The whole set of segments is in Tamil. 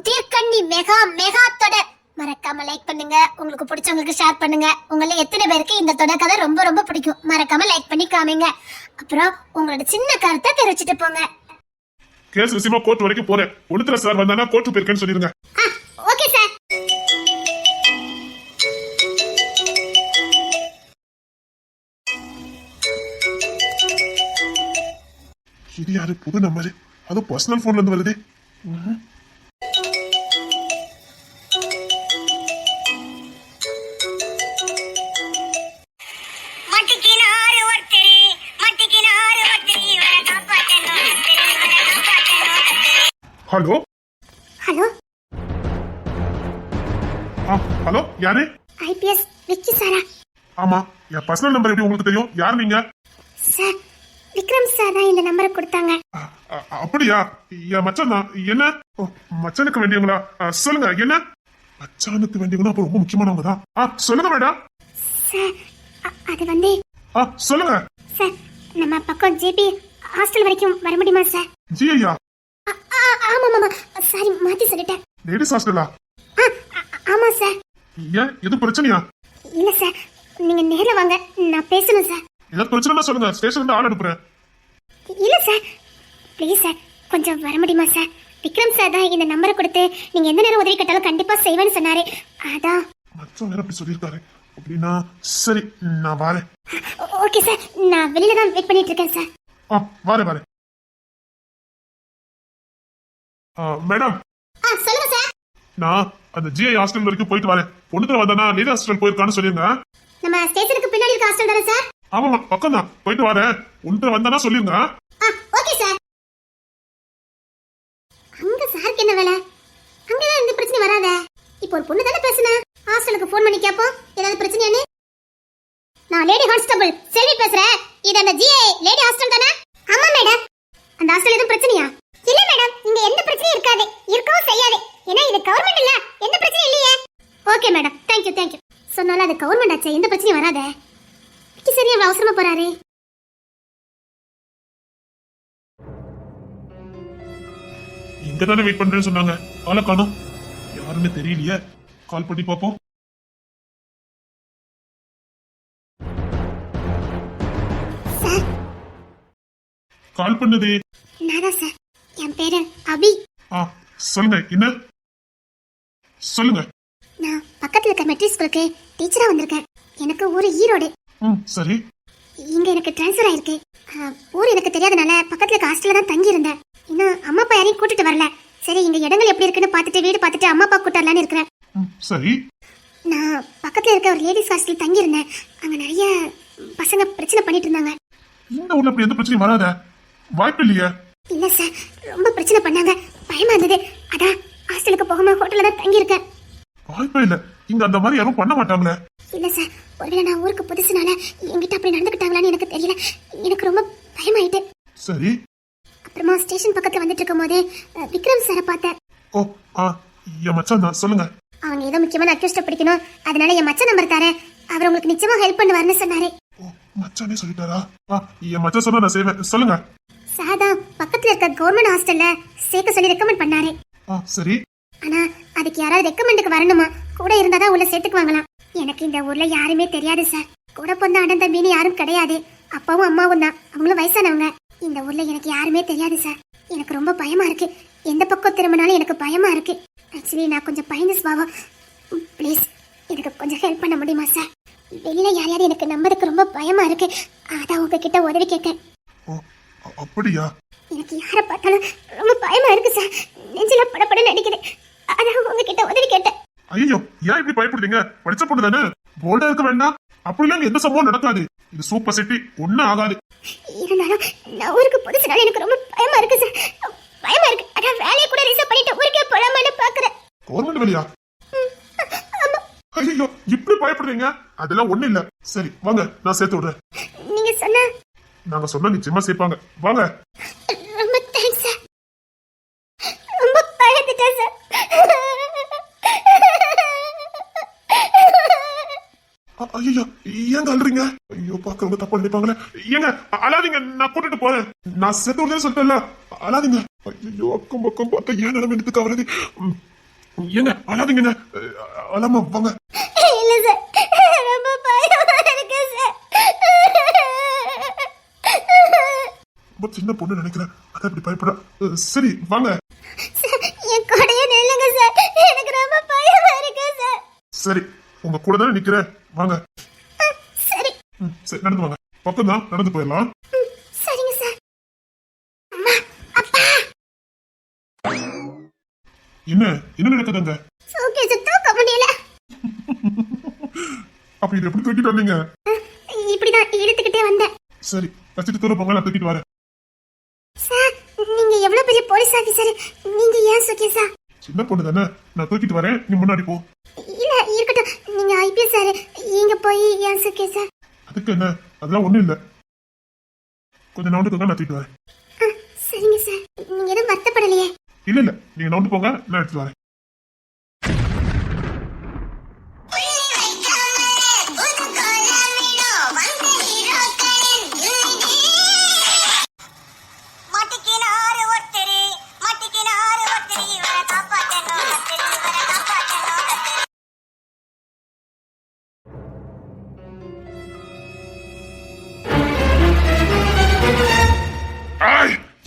புதிர்கண்ணி மெகா மெகா தொடர். மறக்காம லைக் பண்ணுங்க, உங்களுக்கு பிடிச்சவங்களுக்கு ஷேர் பண்ணுங்க. உங்கள எத்தனை பேருக்கு இந்த தொடர் கதை ரொம்ப ரொம்ப பிடிக்கும் மறக்காம லைக் பண்ணி காமிங்க. அப்புறம் உங்களோட சின்ன கருத்தை தெரிவிச்சிட்டு போங்க. கேஸ் விஷயமா கோர்ட் வரைக்கும் போறேன். ஒழுத்துற சார் வந்தானா கோர்ட் போயிருக்கேன்னு சொல்லிருங்க. Okay sir. இது யாரு புது நம்பரு? அது பர்சனல் போன்ல இருந்து வருது. ஹலோ ஹலோ ஹலோ யாரு? ஐபிஎஸ் விக்கி சாரா? ஆமா, என் பர்சனல் நம்பர் எப்படி உங்களுக்கு தெரியும்? யார் நீங்க? சார், விக்ரம் சார் தான் இந்த நம்பரை கொடுத்தாங்க. அப்படியா? என் மச்சான் தான். என்ன? மச்சானுக்கு வேண்டியவங்களா? சொல்லுங்க. என்ன மச்சானுக்கு வேண்டியவங்க? அப்ப ரொம்ப முக்கியமானவங்க தான். சொல்லுங்க மேடம். சார், அது வந்து சொல்லுங்க சார், நம்ம பக்கம் ஜேபி ஹாஸ்டல் வரைக்கும் வர முடியுமா சார்? ஜி ஐயா? ஆமா மாமா, சாரி மாத்தி சொல்லிட்டேன். லேடிஸ் ஹாஸ்டலா? ஆமா சார். ஏன், எது பிரச்சனையா? இல்ல சார், நீங்க நேர்ல வாங்க, நான் பேசணும் சார். ஏதாவது பிரச்சனை சொல்லுங்க, ஸ்டேஷன்ல ஆள் அனுப்புறேன். இல்ல சார், ப்ளீஸ் சார், கொஞ்சம் வர முடியுமா சார்? விக்ரம் சார் தான் இந்த நம்பரை கொடுத்து நீங்க எந்த நேரம் உதவி கேட்டாலும் கண்டிப்பா செய்வேன்னு சொன்னாரு. அதான் மச்சம் வேற அப்படி சொல்லியிருக்காரு. அப்படின்னா சரி, நான் வரேன். ஓகே சார், நான் வெளியில தான் வெயிட் பண்ணிட்டு இருக்கேன் சார். வரேன். மேடம். சொல்லுங்க சார். நான் அந்த ஜிஐ ஹாஸ்டல் வரைக்கும் போயிட்டு வரேன். பொண்ணுத்துல வந்தானா லேடி ஹாஸ்டல் போயிருக்கான்னு சொல்லிருங்க. நம்ம ஸ்டேஷனுக்கு பின்னாடி இருக்க ஹாஸ்டல் தானே சார்? ஆமாமா, பக்கம் தான். போயிட்டு வரேன். பொண்ணுத்துல வந்தானா சொல்லிருங்க. Okay sir. அங்க சாருக்கு என்ன வேலை? அங்கதான் எந்த பிரச்சனை வராத. இப்போ ஒரு பொண்ணு தானே பேசுனா, ஹாஸ்டலுக்கு ஃபோன் பண்ணி கேப்போம் ஏதாவது பிரச்சனையானே. நான் லேடி கான்ஸ்டபிள் செல்வி பேசுறேன். இது அந்த ஜிஐ லேடி ஹாஸ்டல் தானே? ஆமா மேடம். அந்த ஹாஸ்டல் எதுவும் பிரச்சனையா? இல்ல மேடம், இங்க எந்த பிரச்சனையும் இருக்காது, இருக்கவும் செய்யாது. ஏன்னா இது கவர்மெண்ட் இல்ல, எந்த பிரச்சனையும் இல்லையே. Okay madam, thank you. சொன்னால அது கவர்மெண்ட் ஆச்சே, எந்த பிரச்சனையும் வராதே. சரி, அவ்வளவு அவசரமா போறாரு. இங்க தானே வெயிட் பண்றேன்னு சொன்னாங்க. ஆளை காணோம். யாருன்னு தெரியலையே. கால் பண்ணி பாப்போம். சார், கால் பண்ணது நானா சார்? என் பேரு அபி. சொல்லுங்க. என்ன சொல்லுங்க. நான் பக்கத்துல இருக்க மெட்ரிக் ஸ்கூலுக்கு டீச்சரா வந்திருக்கேன். எனக்கு ஊரு ஈரோடு. சரி. இங்க எனக்கு டிரான்ஸ்ஃபர் ஆயிருக்கு. ஊர் எனக்கு தெரியாதனால பக்கத்துல இருக்க ஹாஸ்டல்ல தான் தங்கி இருந்தேன். இன்னும் அம்மா அப்பா யாரையும் கூட்டிட்டு வரல. சரி, இங்க இடங்கள் எப்படி இருக்குன்னு பார்த்துட்டு வீடு பார்த்துட்டு அம்மா அப்பா கூட்டலான்னு இருக்கிறேன். சரி. நான் பக்கத்துல இருக்க ஒரு லேடிஸ் ஹாஸ்டல் தங்கி இருந்தேன். அங்க நிறைய பசங்க பிரச்சனை பண்ணிட்டு இருந்தாங்க. இந்த ஊர்ல அப்படி எந்த பிரச்சனையும் வராத, வாய்ப்பு இல்லையே. இல்ல சார், ரொம்ப பிரச்சனை பண்ணாங்க, பயமா இருந்தது. அதான் ஹாஸ்டலுக்கு போகாம ஹோட்டல்ல தான் தங்கி இருக்கேன். வாய்ப்பே இல்ல, இங்க அந்த மாதிரி யாரும் பண்ண மாட்டாங்களே. இல்ல சார், ஒருவேளை நான் ஊருக்கு புதுசுனால என்கிட்ட அப்படி நடந்துக்கிட்டாங்களான்னு எனக்கு தெரியல. எனக்கு ரொம்ப பயமாயிட்டு. சரி. அப்புறமா ஸ்டேஷன் பக்கத்துல வந்துட்டு இருக்கும் போதே விக்ரம் சாரை பார்த்தேன். என் மச்சான் தான். சொல்லுங்க. அவங்க ஏதோ முக்கியமான அக்யூஸ்ட பிடிக்கணும், அதனால என் மச்சான் நம்பர் தரேன், அவர் உங்களுக்கு நிச்சயமா ஹெல்ப் பண்ணுவாருன்னு சொன்னாரு. மச்சானே சொல்லிட்டாரா? என் மச்சான் சொன்னா நான் செய்வேன். சொல்லுங்க. சாதா பக்கத்துல இருக்க கவர்மெண்ட் ஹாஸ்டல்ல சேர்க்க சொல்லி ரெக்கமெண்ட் பண்ணாரு. சரி. ஆனா அதுக்கு யாராவது ரெக்கமெண்டுக்கு வரணுமா, கூட இருந்தாதான் உள்ள சேர்த்துக்குவாங்களாம். எனக்கு இந்த ஊர்ல யாருமே தெரியாது சார். கூட பிறந்த அண்ணன் தம்பின்னு யாரும் கிடையாது. அப்பாவும் அம்மாவும் தான், அவங்களும் வயசானவங்க. இந்த ஊர்ல எனக்கு யாருமே தெரியாது சார். எனக்கு ரொம்ப பயமா இருக்கு. எந்த பக்கம் திரும்பினாலும் எனக்கு பயமா இருக்கு. ஆக்சுவலி நான் கொஞ்சம் பயந்து சுபாவம். ப்ளீஸ் எனக்கு கொஞ்சம் ஹெல்ப் பண்ண முடியுமா சார்? வெளியில யாரையாவது எனக்கு நம்பருக்கு ரொம்ப பயமா இருக்கு. அதான் உங்ககிட்ட உதவி கேட்டேன். அப்படியா? எனக்கு யாரை பார்த்தாலும் ரொம்ப பயமா இருக்கு சார். நெஞ்சில படபடன்னு அடிக்குது. அதான் உங்ககிட்ட உதவி கேட்டேன். ஐயோ, ஏன் இப்படி பயப்படுறீங்க? படிச்ச பொண்ணு தானே, போல்டா இருக்க வேண்டாம். அப்படிலாம் எந்த சம்பவம் நடக்காது. இது சூப்பர் சிட்டி, ஒன்னும் ஆகாது. இருந்தாலும் நான் ஊருக்கு புதுசுனால எனக்கு ரொம்ப பயமா இருக்கு சார். பயமா இருக்கு. அதான் வேலையை கூட ரிசர்வ் பண்ணிட்டு ஊருக்கே போலாமான்னு பாக்குறேன். கவர்மெண்ட் வேலையா? ஐயோ, இப்படி பயப்படுறீங்க? அதெல்லாம் ஒண்ணு இல்ல. சரி வாங்க, நான் சேர்த்து விடுறேன். நீங்க சொன்ன நாங்க சொன்னா நிச்சயமா சேர்ப்பாங்க. வாங்க. ரொம்ப தேங்க்ஸ் சார். ரொம்ப பயந்துட்டேன் சார். ஐயோ, ஏங்க அல்றீங்க? ஐயோ, பாக்குறவங்க தப்பா நினைப்பாங்களே. ஏங்க அழாதீங்க, நான் கூட்டிட்டு போறேன். நான் சேர்த்து விடுறேன்னு சொல்லிட்டேன்ல, அழாதீங்க. ஐயோ, அக்கம் பக்கம் பார்த்தா ஏன் நிலைமை எடுத்துக்க வருது. ஏங்க அழாதீங்க, அழாம வாங்க. இல்ல சார், ரொம்ப பயமா இருக்கு சார். ரொம்ப சின்ன பொண்ணு நினைக்கிறேன், அதான் இப்படி பயப்பட. சரி வாங்க. சார், என் கூடயே நில்லுங்க சார், எனக்கு ரொம்ப பயமா இருக்கு சார். சரி உங்க கூட தானே நிக்கிறேன், வாங்க. சரி. சரி நடந்து வாங்க, பக்கம் தான், நடந்து போயிடலாம். சரிங்க சார். அம்மா, அப்பா. என்ன என்ன நடக்குதுங்க? சூட்கேஸ் தூக்க முடியல. அப்ப இது எப்படி தூக்கிட்டு வந்தீங்க? இப்படிதான் இழுத்துக்கிட்டே வந்தேன். சரி வச்சுட்டு தூர போங்க, நான் தூக்கிட்டு வரேன். சார், நீங்க எவ்வளவு பெரிய போலீஸ் ஆபீசர், நீங்க ஏன் சூட்கேஸா? சின்ன பொண்ணு தானே, நான் தூக்கிட்டு வரேன், நீ முன்னாடி போ. இல்ல இருக்கட்டும், நீங்க ஐபிஎஸ் சார், இங்க போய் ஏன் சூட்கேஸா? அதுக்கு என்ன, அதெல்லாம் ஒண்ணும் இல்ல, கொஞ்சம் நவுண்டுக்கோங்க, நான் தூக்கிட்டு வரேன். சரிங்க சார், நீங்க எதுவும் வருத்தப்படலையே? இல்ல இல்ல, நீங்க நவுண்டு போங்க, நான் எடுத்துட்டு வரேன்.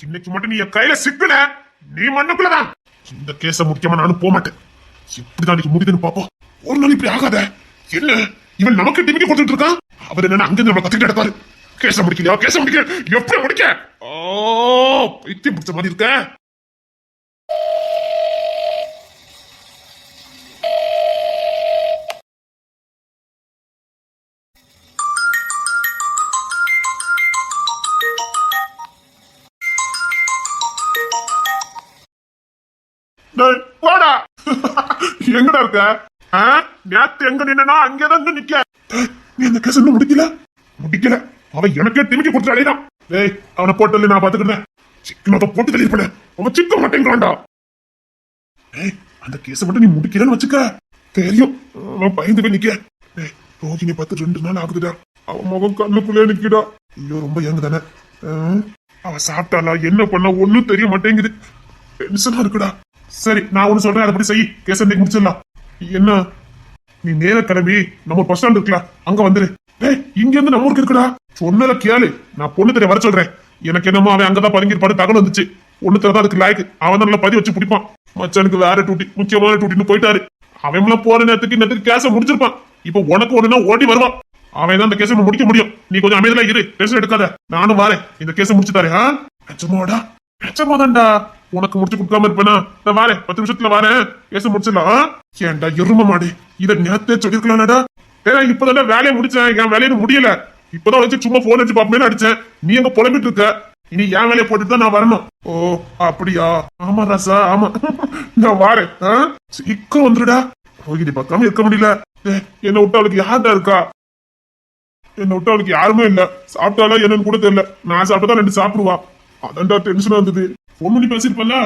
இன்னைக்கு மட்டும் நீ என் கையில சிக்கல, நீ மண்ணுக்குள்ளதான். இந்த கேஸ முக்கியமா நானும் போக மாட்டேன். எப்படிதான் நீ முடியுதுன்னு பாப்போம். ஒரு நாள் இப்படி ஆகாத. என்ன இவன் நமக்கு டிமிக்கி கொடுத்துட்டு இருக்கான், அவர் என்ன அங்க நம்ம கத்துக்கிட்டு எடுப்பாரு. கேஸ முடிக்கலையா, கேஸ முடிக்க எப்படி முடிக்க? ஓ பைத்தியம் பிடிச்ச மாதிரி இருக்க. வாடா. எங்கடா இருக்க? நேத்து எங்க நின்னா அங்கதான் நிக்க. நீ அந்த கேஸ் இன்னும் முடிக்கல. அவன் எனக்கே திமிக்கி கொடுத்து அழைதான். டேய் அவனை போட்டு நான் பாத்துக்கிறேன். சிக்கனத்தை போட்டு தெளிப்பட அவன் சிக்க மாட்டேங்கிறான்டா. ஏய் அந்த கேஸ மட்டும் நீ முடிக்கிறேன்னு வச்சுக்க, தெரியும் அவன் பயந்து போய் நிக்க. ரோகிணி பார்த்து 2 நாள் ஆகுதுடா, அவன் முகம் கண்ணுக்குள்ளே நிக்கிடா. ஐயோ ரொம்ப ஏங்குதானே. அவன் சாப்பிட்டாளா, என்ன பண்ண ஒண்ணும் தெரிய மாட்டேங்குது, டென்ஷனா இருக்குடா. சரி நான் ஒண்ணு சொல்றேன், அதை படி செய், கேஸ் இன்னைக்கு முடிச்சிடலாம். என்ன நீ நேர கிளம்பி நம்ம பஸ் ஸ்டாண்ட் இருக்குல்ல, அங்க வந்துரு. டேய் இங்க இருந்து நம்ம ஊருக்கு இருக்குடா, சொன்னல கேளு, நான் பொண்ணு தெரிய வர சொல்றேன். எனக்கு என்னமோ அவன் அங்கதான் பதுங்கிருப்பாடு தகவல் வந்துச்சு. பொண்ணு தெரியதான் அதுக்கு லாய்க்கு, அவன் தான் நல்லா பதிவு வச்சு பிடிப்பான். மச்சானுக்கு வேற டூட்டி, முக்கியமான டூட்டின்னு போயிட்டாரு. அவன் போற நேரத்துக்கு கேஸ முடிச்சிருப்பான். இப்ப உனக்கு ஒண்ணுன்னா ஓடி வருவான். அவன் தான் இந்த கேஸ முடிக்க முடியும். நீ கொஞ்சம் அமைதியா இரு, டென்ஷன் எடுக்காத, நானும் வரேன், இந்த கேஸ முடிச்சு தரேன். நிஜமாடா? நிஜமாதான்டா, உனக்கு முடிச்சு கொடுக்காம இருப்பேனா? நான் வரேன், 10 நிமிஷத்துல வரேன், கேஸ முடிச்சிடலாம். ஏன்டா எரும மாடி, இதை நேத்தே சொல்லிருக்கலாம்டா. ஏன்னா இப்பதான் வேலையை முடிச்சேன், என் வேலையை முடியல. இப்பதான் வச்சு சும்மா போன் வச்சு பாப்பேன்னு அடிச்சேன். நீ எங்க புலம்பிட்டு இருக்க? இனி என் வேலையை போட்டுட்டு தான் நான் வரணும். ஓ அப்படியா? ஆமா ராசா, ஆமா. நான் வரேன், சீக்கிரம் வந்துடுடா. ரோகிணி பார்க்காம இருக்க முடியல. என்ன விட்டு அவளுக்கு யாருடா இருக்கா? என்ன விட்டு அவளுக்கு யாருமே இல்ல. சாப்பிட்டாலும் என்னன்னு கூட தெரியல. நான் சாப்பிட்டா 2 சாப்பிடுவா. அதான்டா டென்ஷனா இருந்தது. போன் பண்ணி பேசிருப்பல,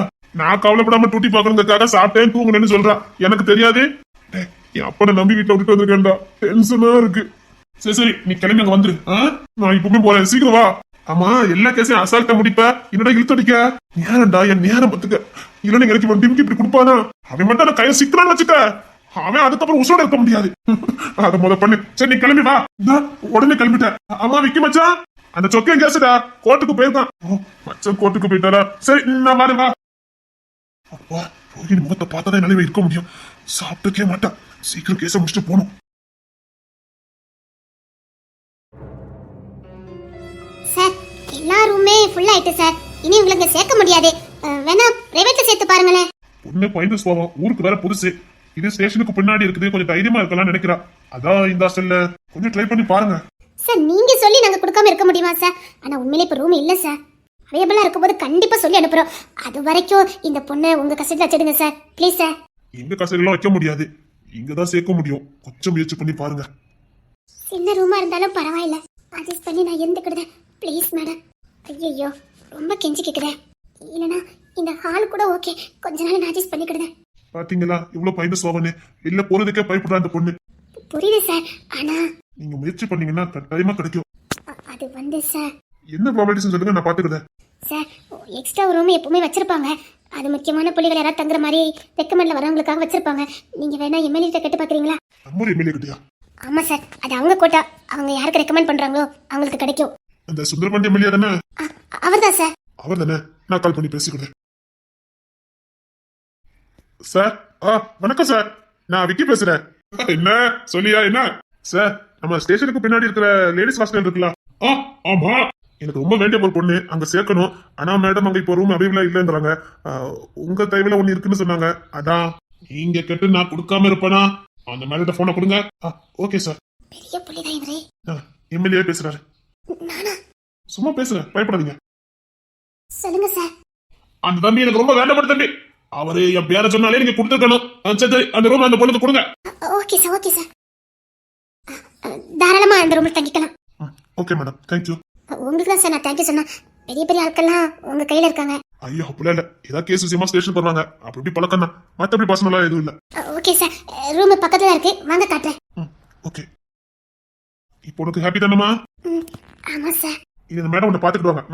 நான் கவலைப்படாம டூட்டி பாக்கணுங்கிறதுக்காக சாப்பிட்டேன் தூங்குனேன்னு சொல்றா. எனக்கு தெரியாது. என் அப்பனை நம்பி வீட்டுல விட்டுட்டு வந்திருக்கேன்டா, டென்ஷனா இருக்கு. சரி நீ கிளம்பி அங்க வந்துரு, நான் இப்பவுமே போறேன், சீக்கிரம் வா. ஆமா எல்லா கேஸையும் அசால்ட்டா முடிப்ப, என்னடா இழுத்தடிக்க? நேரம்டா, என் நேரம் பத்துக்க. இல்லன்னு எனக்கு இவன் டிமிக்கி இப்படி கொடுப்பானா? அவன் மட்டும் நான் கையை சிக்கலான்னு வச்சுக்க, அவன் அதுக்கப்புறம் உசோட இருக்க முடியாது. அத முத பண்ணு. சரி நீ கிளம்பி வா. உடனே கிளம்பிட்ட. ஆமா விக்கி மச்சான், அந்த சொக்கையும் கேசுடா, கோர்ட்டுக்கு போயிருக்கான். மச்சான் கோர்ட்டுக்கு போயிட்டாரா? சரி நான் வரேன், வா. அப்பா ரோஹிணி முகத்தை பார்த்தாதான் என்னால இருக்க முடியும். சாப்பிட்டுக்கே மாட்டான். சீக்கிரம் கேஸ முடிச்சுட்டு போகணும். சார் எல்லா ரூமே ஃபுல் ஆயிட்டு சார், இனி உங்களுக்கு சேர்க்க முடியாது. வேணா பிரைவேட்ல சேர்த்து பாருங்களேன். பொண்ணு பயந்து சுவாவம், ஊருக்கு வேற புதுசு. இது ஸ்டேஷனுக்கு பின்னாடி இருக்குது, கொஞ்சம் தைரியமா இருக்கலாம் நினைக்கிறா. அதான் இந்த ஹாஸ்டல்ல கொஞ்சம் ட்ரை பண்ணி பாருங்க. சார் நீங்க சொல்லி நாங்க கொடுக்காம இருக்க முடியுமா சார்? ஆனா உண்மையிலே இப்ப ரூம் இல்ல சார். அவைலபிளா இருக்கும்போது கண்டிப்பா சொல்லி அனுப்புறோம். அது வரைக்கும் இந்த பொண்ணை உங்க கஷ்டத்துல வச்சிடுங்க சார், ப்ளீஸ் சார். எங்க கஷ்டம் வைக்க முடியாது, இங்கதான் சேர்க்க முடியும். கொஞ்சம் முயற்சி பண்ணி பாருங்க. சின்ன ரூமா இருந்தாலும் பரவாயில்ல, அட்ஜஸ்ட் பண்ணி நான் இருந்துக்கிடுறேன், ப்ளீஸ் மேடம். ஐயோ ரொம்ப கெஞ்சி கேக்குறேன். இல்லனா இந்த ஹால் கூட ஓகே, கொஞ்ச நாள் நான் அட்ஜஸ்ட் பண்ணிக்கிடுறேன். பாத்தீங்களா இவ்வளவு பயந்து சோவனே, வெளில போறதுக்கே பயப்படுறா இந்த பொண்ணு. புரியுது சார், ஆனா நீங்க முயற்சி பண்ணீங்கன்னா கட்டாயமா கிடைக்கும். அது வந்து சார், என்ன ப்ராப்ளம்ஸ் சொல்லுங்க, நான் பாத்துக்கிறேன். சார் எக்ஸ்ட்ரா ரூம் எப்பவுமே வச்சிருப்பாங்க. அது முக்கியமான புள்ளிகள் யாராவது தங்குற மாதிரி ரெக்கமெண்ட்ல வரவங்களுக்காக வச்சிருப்பாங்க. நீங்க வேணா எம்எல்ஏ கிட்ட கேட்டு பாக்குறீங்களா? நம்ம ஒரு எம்எல்ஏ கிட்டயா? ஆமா சார், அது அவங்க கோட்டா. அவங்க யாருக்கு ரெக்கமெண்ட் பண்றாங்களோ அவங்களுக்கு கிடைக்கும். அந்த சுந்தரபாண்டி எம்எல்ஏ தானே? அவர்தான் சார். அவர் தானே, நான் கால் பண்ணி பேசிக்கிறேன். சார், வணக்கம் சார், நான் விக்கி பேசுறேன். என்ன சொல்லியா? என்ன சார், நம்ம ஸ்டேஷனுக்கு பின்னாடி இருக்கிற லேடிஸ் ஹாஸ்டல் இருக்குல்ல? ஆமா. எனக்கு ரொம்ப வேண்டிய ஒரு பொண்ணு அங்க சேர்க்கணும். ஆனா மேடம் அங்க இப்போ ரூம் அவைலபிளா இல்லைன்றாங்க. உங்க தயவுல ஒண்ணு இருக்குன்னு சொன்னாங்க. அதான் நீங்க கேட்டு நான் கொடுக்காம இருப்பேனா? அந்த மேடம் போனை கொடுங்க. Okay sir. பெரிய புள்ளிதான் இவரே. எம்எல்ஏ பேசுறாரு. நானா? சும்மா பேசுங்க, பயப்படாதீங்க. சொல்லுங்க சார். அந்த தம்பி எனக்கு ரொம்ப வேண்டப்பட்ட தம்பி. அவரு என் பேரை சொன்னாலே நீங்க கொடுத்துருக்கணும். சரி, அந்த ரூம் அந்த பொண்ணுக்கு கொடுங்க. Okay sir, okay sir. தாராளமா அந்த ரூம்ல தங்கிக்கலாம். Okay madam, thank you. உங்களுக்கு தான் சார் நான் தேங்க்யூ சொன்னா. பெரிய பெரிய ஆட்கள்லாம் உங்க கையில இருக்காங்க. ஐயோ அப்படிலாம் இல்ல, ஏதாவது கேஸ் விஷயமா ஸ்டேஷன் போறாங்க, அப்படி இப்படி பழக்கம் தான். மத்தபடி பர்சனலா எதுவும் இல்ல. ஓகே சார், ரூம் பக்கத்துல இருக்கு, வாங்க காட்டுறேன். ஓகே. இப்போ உனக்கு ஹாப்பி தானமா? ஆமா சார். இது இந்த மேடம் உன்னை பாத்துக்கிடுவாங்க.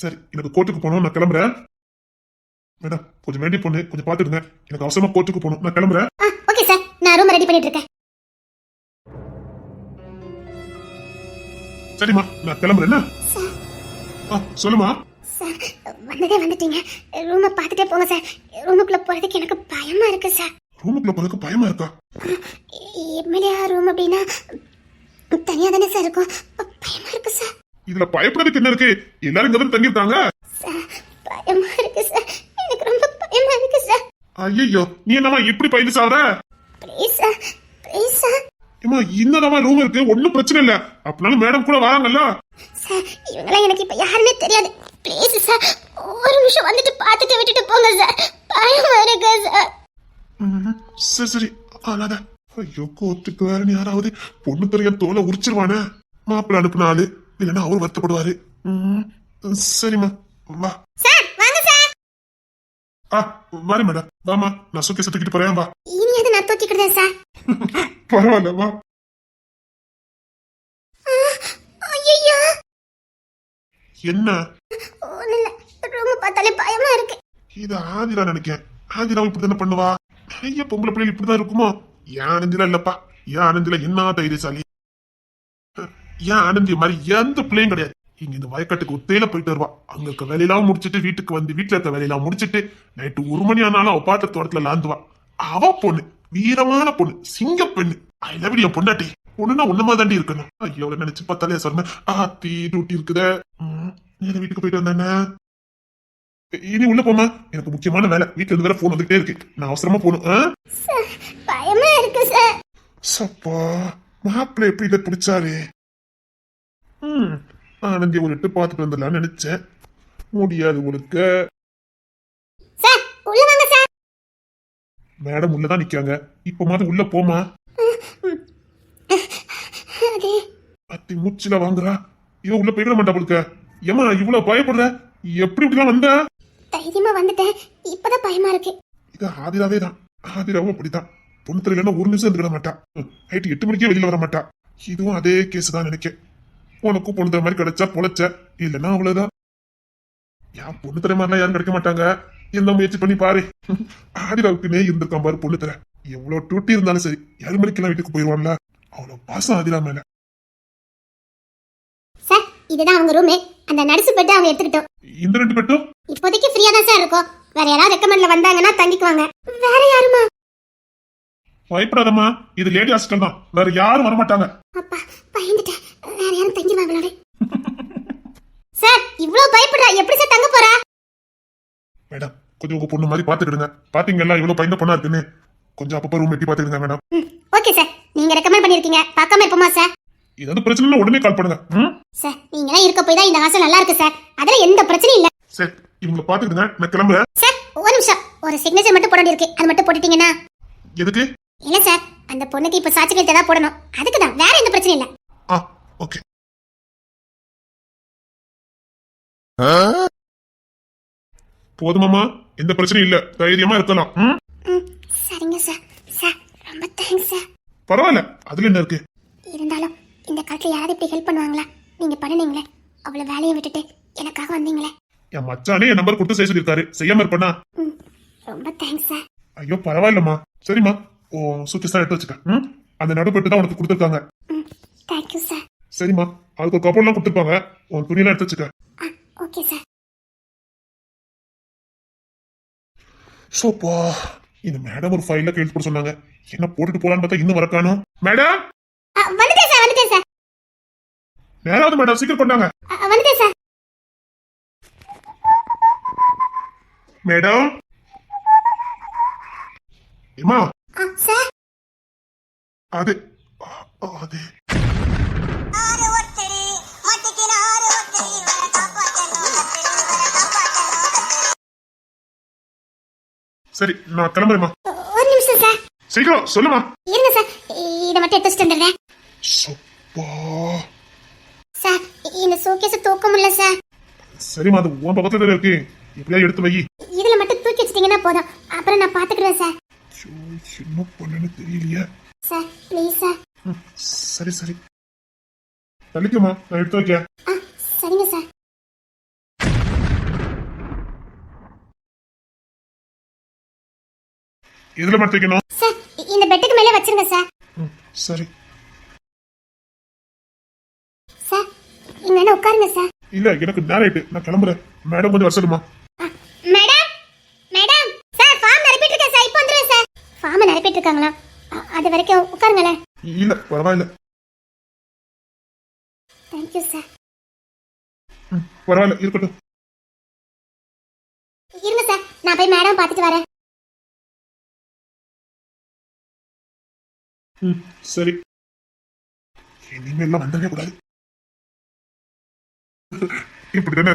சரி, எனக்கு கோர்ட்டுக்கு போகணும், நான் கிளம்புறேன். மேடம் கொஞ்சம் வேண்டிய பொண்ணு, கொஞ்சம் பாத்துடுங்க. எனக்கு அவசரமா கோர்ட்டுக்கு போகணும், நான் கிளம்புறேன். ஓகே சார், நான் ரூம் ரெடி பண்ணிட்டு இருக்கேன். சரிம்மா, நான் கிளம்புறேன். சொல்லுமா. சார், வந்ததே வந்துட்டீங்க. ரூமை பார்த்துட்டே போங்க சார். ரூமுக்குள்ள போறதுக்கு எனக்கு பயமா இருக்கு சார். ரூமுக்குள்ள போறதுக்கு பயமா இருக்கா? எம்எல்ஏ ரூம் அப்படின்னா தனியா தானே சார் இருக்கும். பயமா இருக்கு சார். இதுல பயப்படுறதுக்கு என்ன இருக்கு? எல்லாரும் இங்க தான் தங்கியிருக்காங்க. சார், பயமா இருக்கு சார். எனக்கு ரொம்ப பயமா இருக்கு சார். ஐயோ, நீ என்னமா இப்படி பயந்து சாவற? Please sir, please sir. ஏமா, இன்னதான் ரூம் இருக்கு, ஒன்னும் பிரச்சனை இல்ல. அப்படினாலும் மேடம் கூட வராங்கல்ல. சார், இவங்களாம் எனக்கு இப்ப யாருமே தெரியாது. ப்ளீஸ் சார், ஒரு நிமிஷம் வந்துட்டு பார்த்துட்டு விட்டுட்டு போங்க சார். பயமா இருக்கு சார். சரி சரி, அழாத. ஐயோ, கோர்ட்டுக்கு வேற யாராவது பொண்ணு தெரிய தோலை உரிச்சிருவானே. மாப்பிள்ள அனுப்புன ஆளு, இல்லைன்னா அவரு வருத்தப்படுவாரு. சரிம்மா, வா. சார், வாங்க சார். வரேன் மேடம். வாமா, நான் சுக்கி சுத்திக்கிட்டு போறேன். வா. இனியாவது நான் தூக்கிக்கிட்டேன் சார். பரவாயில்ல, வா. ஐயோ, என்ன? ஒண்ணும் இல்ல, ரூம் பார்த்தாலே பயமா இருக்கு. இது ஆதிரா நினைக்கேன். ஆதிரா இப்படித்தானே பண்ணுவா. ஐயா, பொம்பளை பிள்ளைங்க இப்படிதான் இருக்குமோ? ஏன் ஆனந்தில இல்லப்பா, ஏன் ஆனந்தில என்ன தைரியசாலி. ஏன் ஆனந்தி மாதிரி எந்த பிள்ளையும் கிடையாது. இங்க இந்த வயக்காட்டுக்கு ஒத்தையில போயிட்டு வருவா. அங்க இருக்க வேலையெல்லாம் முடிச்சிட்டு வீட்டுக்கு வந்து வீட்டுல இருக்க வேலையெல்லாம் முடிச்சிட்டு நைட்டு 1 மணி ஆனாலும் அவ பாட்டு தோட்டத்துல லாந்துவா. அவ பொண்ணு வீரமான பொண்ணு, சிங்க பெண்ணு. ஐ லவ் யூ பொண்டாட்டி. பொண்ணுன்னா ஒண்ணுமா தாண்டி இருக்கணும். ஐயோ, நினைச்சு பார்த்தாலே சொன்னேன். டியூட்டி இருக்குத. நேரம் வீட்டுக்கு போயிட்டு வந்தானே. இனி உள்ள போமா, எனக்கு முக்கியமான வேலை. வீட்டுல இருந்து வேற போன் வந்துகிட்டே இருக்கு, நான் அவசரமா போகணும். பயமா இருக்கு சார். சப்பா, மாப்பிள்ள எப்படி இதை பிடிச்சாரு? ஆனந்தி ஒரு எட்டு பாத்துட்டு வந்துடலாம்னு நினைச்சேன். முடியாது உங்களுக்கு. சார், உள்ள வாங்க சார். மேடம் உள்ளதான் நிக்காங்க. இப்ப மாதிரி உள்ள போமா. அத்தி மூச்சில வாங்குறா. இவ உள்ள போயிட மாட்டா போலுக்க. ஏமா இவ்வளவு பயப்படுற? எப்படி இப்படிலாம் வந்த? தைரியமா வந்துட்டேன், இப்பதான் பயமா இருக்கு. இது ஆதிராவே தான். ஆதிராவும் அப்படித்தான். பொண்ணு தெரியலன்னா ஒரு நிமிஷம் இருந்துட மாட்டா. நைட்டு 8 மணிக்கே வெளியில வர மாட்டா. இதுவும் அதே கேஸ் தான் நினைக்கேன். உனக்கும் பொண்ணு தர மாதிரி கிடைச்சா பொழைச்ச, இல்லைன்னா அவ்வளவுதான். ஏன் பொண்ணு தர மாதிரிலாம் யாரும் கிடைக்க மாட்டாங்க. என்ன முயற்சி பண்ணி பாரு. ஆதிராவுக்குன்னே இருந்திருக்கான் பாரு பொண்ணு தர. எவ்வளவு டூட்டி இருந்தாலும் சரி, 7 மணிக்கெல்லாம் வீட்டுக்கு போயிடுவான்ல. அவ்வளவு பாசம் ஆதிரா மேல. சார், இதுதான் அவங்க ரூம். அந்த நர்ஸ் பெட் அவங்க எடுத்துக்கிட்டோம். இந்த 2 பெட்டும் இப்போதைக்கு ஃப்ரீயா தான் சார் இருக்கும். வேற யாராவது ரெக்கமெண்ட்ல வந்தாங்கன்னா தங்கிக்குவாங்க. வேற யாருமா? பயப்படாதம்மா, இது லேடி ஹாஸ்டல் தான், வேற யாரும் வரமாட்டாங்க. அப்பா, பயந்துட்டேன். வேற யாரும் தங்கிடுவாங்களே. சார், இவ்வளவு பயப்படுறா, எப்படி சார் தங்க போறா? மேடம், கொஞ்சம் உங்க பொண்ணு மாதிரி பாத்துக்கிடுங்க. பாத்தீங்களா இவ்வளவு பயந்த பொண்ணா இருக்குன்னு. கொஞ்சம் அப்பப்ப ரூம் எட்டி பாத்துக்கிடுங்க மேடம். ஓகே சார், நீங்க ரெக்கமெண்ட் பண்ணிருக்கீங்க, பார்க்காம இருப்போமா சார்? ஏதாவது பிரச்சனை உடனே கால் பண்ணுங்க. சார், நீங்களாம் இருக்க போய் தான் இந்த ஹாஸ்டல் நல்லா இருக்கு சார். அதுல எந்த பிரச்சனையும் இல்ல. சரி, இவங்க பாத்துக்கிடுங்க, நான் கிளம்புறேன். சார், ஒரு நிமிஷம், ஒரு சிக்னேச்சர் மட்டும் போட வேண்டியிருக்கு. அது மட்டும் போட்டுட்டீங்கன்னா. எதுக்கு? இல்ல சார், அந்த பொண்ணுக்கு இப்ப சாட்சி கையெழுத்து தான் போடணும். அதுக்கு தான், வேற எந்த பிரச்சனையும் இல்ல. ஓகே. போதுமாமா, எந்த பிரச்சனையும் இல்ல, தைரியமா இருக்கலாம். சரிங்க சார். சார், ரொம்ப தேங்க்ஸ் சார். பரவாயில்ல, அதுல என்ன இருக்கு? இருந்தாலும் இந்த காலத்துல யாராவது இப்படி ஹெல்ப் பண்ணுவாங்களா? நீங்க பண்ணுனீங்களே, அவ்வளவு வேலையை விட்டுட்டு எனக்காக வந்தீங்களே. என் மச்சானே என் நம்பர் கொடுத்து செய்ய சொல்லியிருக்காரு. செய்யாம இருப்பேனா? ம், ரொம்ப தேங்க்ஸ் சார். ஐயோ பரவாயில்லம்மா. சரிம்மா, ஓ சுவிட்சஸ் எடுத்து வச்சுக்க. அந்த நடுப்பட்டு தான் உனக்கு கொடுத்துருக்காங்க. ம், தேங்க்யூ சார். சரிம்மா, அதுக்கு ஒரு கப்பல்லாம் கொடுத்துருப்பாங்க. உன் துணியெல்லாம் எடுத்து வச்சுக்க. ஆ, ஓகே சார். சோப்பா, இந்த மேடம் ஒரு ஃபைல்ல கையெழுத்து போட சொன்னாங்க. என்ன போட்டுட்டு போலான்னு பார்த்தா இன்னும் வரக்கானோ. மேடம் வந்துட்டேன் சார், வந்துட்டேன் சார். நேராவது மேடம், சீக்கிரம் கொண்டாங்க. வந்துட்டேன் சார். மேடம் ஏமா சார். அது அது சரி, நான் கிளம்புறேம்மா. ஒரு நிமிஷம் சார். சீக்கிரம் சொல்லுமா. இருங்க சார், இதை மட்டும் எடுத்து வச்சுட்டு வந்துடுறேன். சப்பா. சார், இந்த சூட்கேஸை தூக்க முடியல சார். சரிம்மா, அது உன் பக்கத்துல இருக்கு. எப்படியா எடுத்து வை. இதுல மட்டும் தூக்கி வச்சிட்டீங்கன்னா போதும், அப்புறம் நான் பாத்துக்கிறேன் சார். என்ன பண்ணனு தெரியலையே சார், ப்ளீஸ் சார். சரி சரி, தள்ளிக்குமா, நான் எடுத்து வைக்க. சரிங்க சார். எதுல மட்டும் வைக்கணும்? சார், இந்த பெட்டுக்கு மேலே வச்சிருங்க சார். சரி. சார், இங்க வேணா உட்காருங்க சார். இல்ல, எனக்கு நேரம் ஆயிட்டு, நான் கிளம்புறேன். மேடம் கொஞ்சம் வர சொல்லுமா. மேடம், மேடம் சார், ஃபார்ம் நிரப்பிட்டு இருக்கேன் சார், இப்போ வந்துருவேன் சார். ஃபார்ம் நிரப்பிட்டு இருக்காங்களா? அது வரைக்கும் உட்காருங்களேன். இல்ல பரவாயில்ல. Thank you sir. பரவாயில்ல, இருக்கட்டும். இருங்க சார், நான் போய் மேடம் பார்த்துட்டு வரேன். சரி, இனிமேல்லாம் வந்தவே கூடாது. இப்படிதானே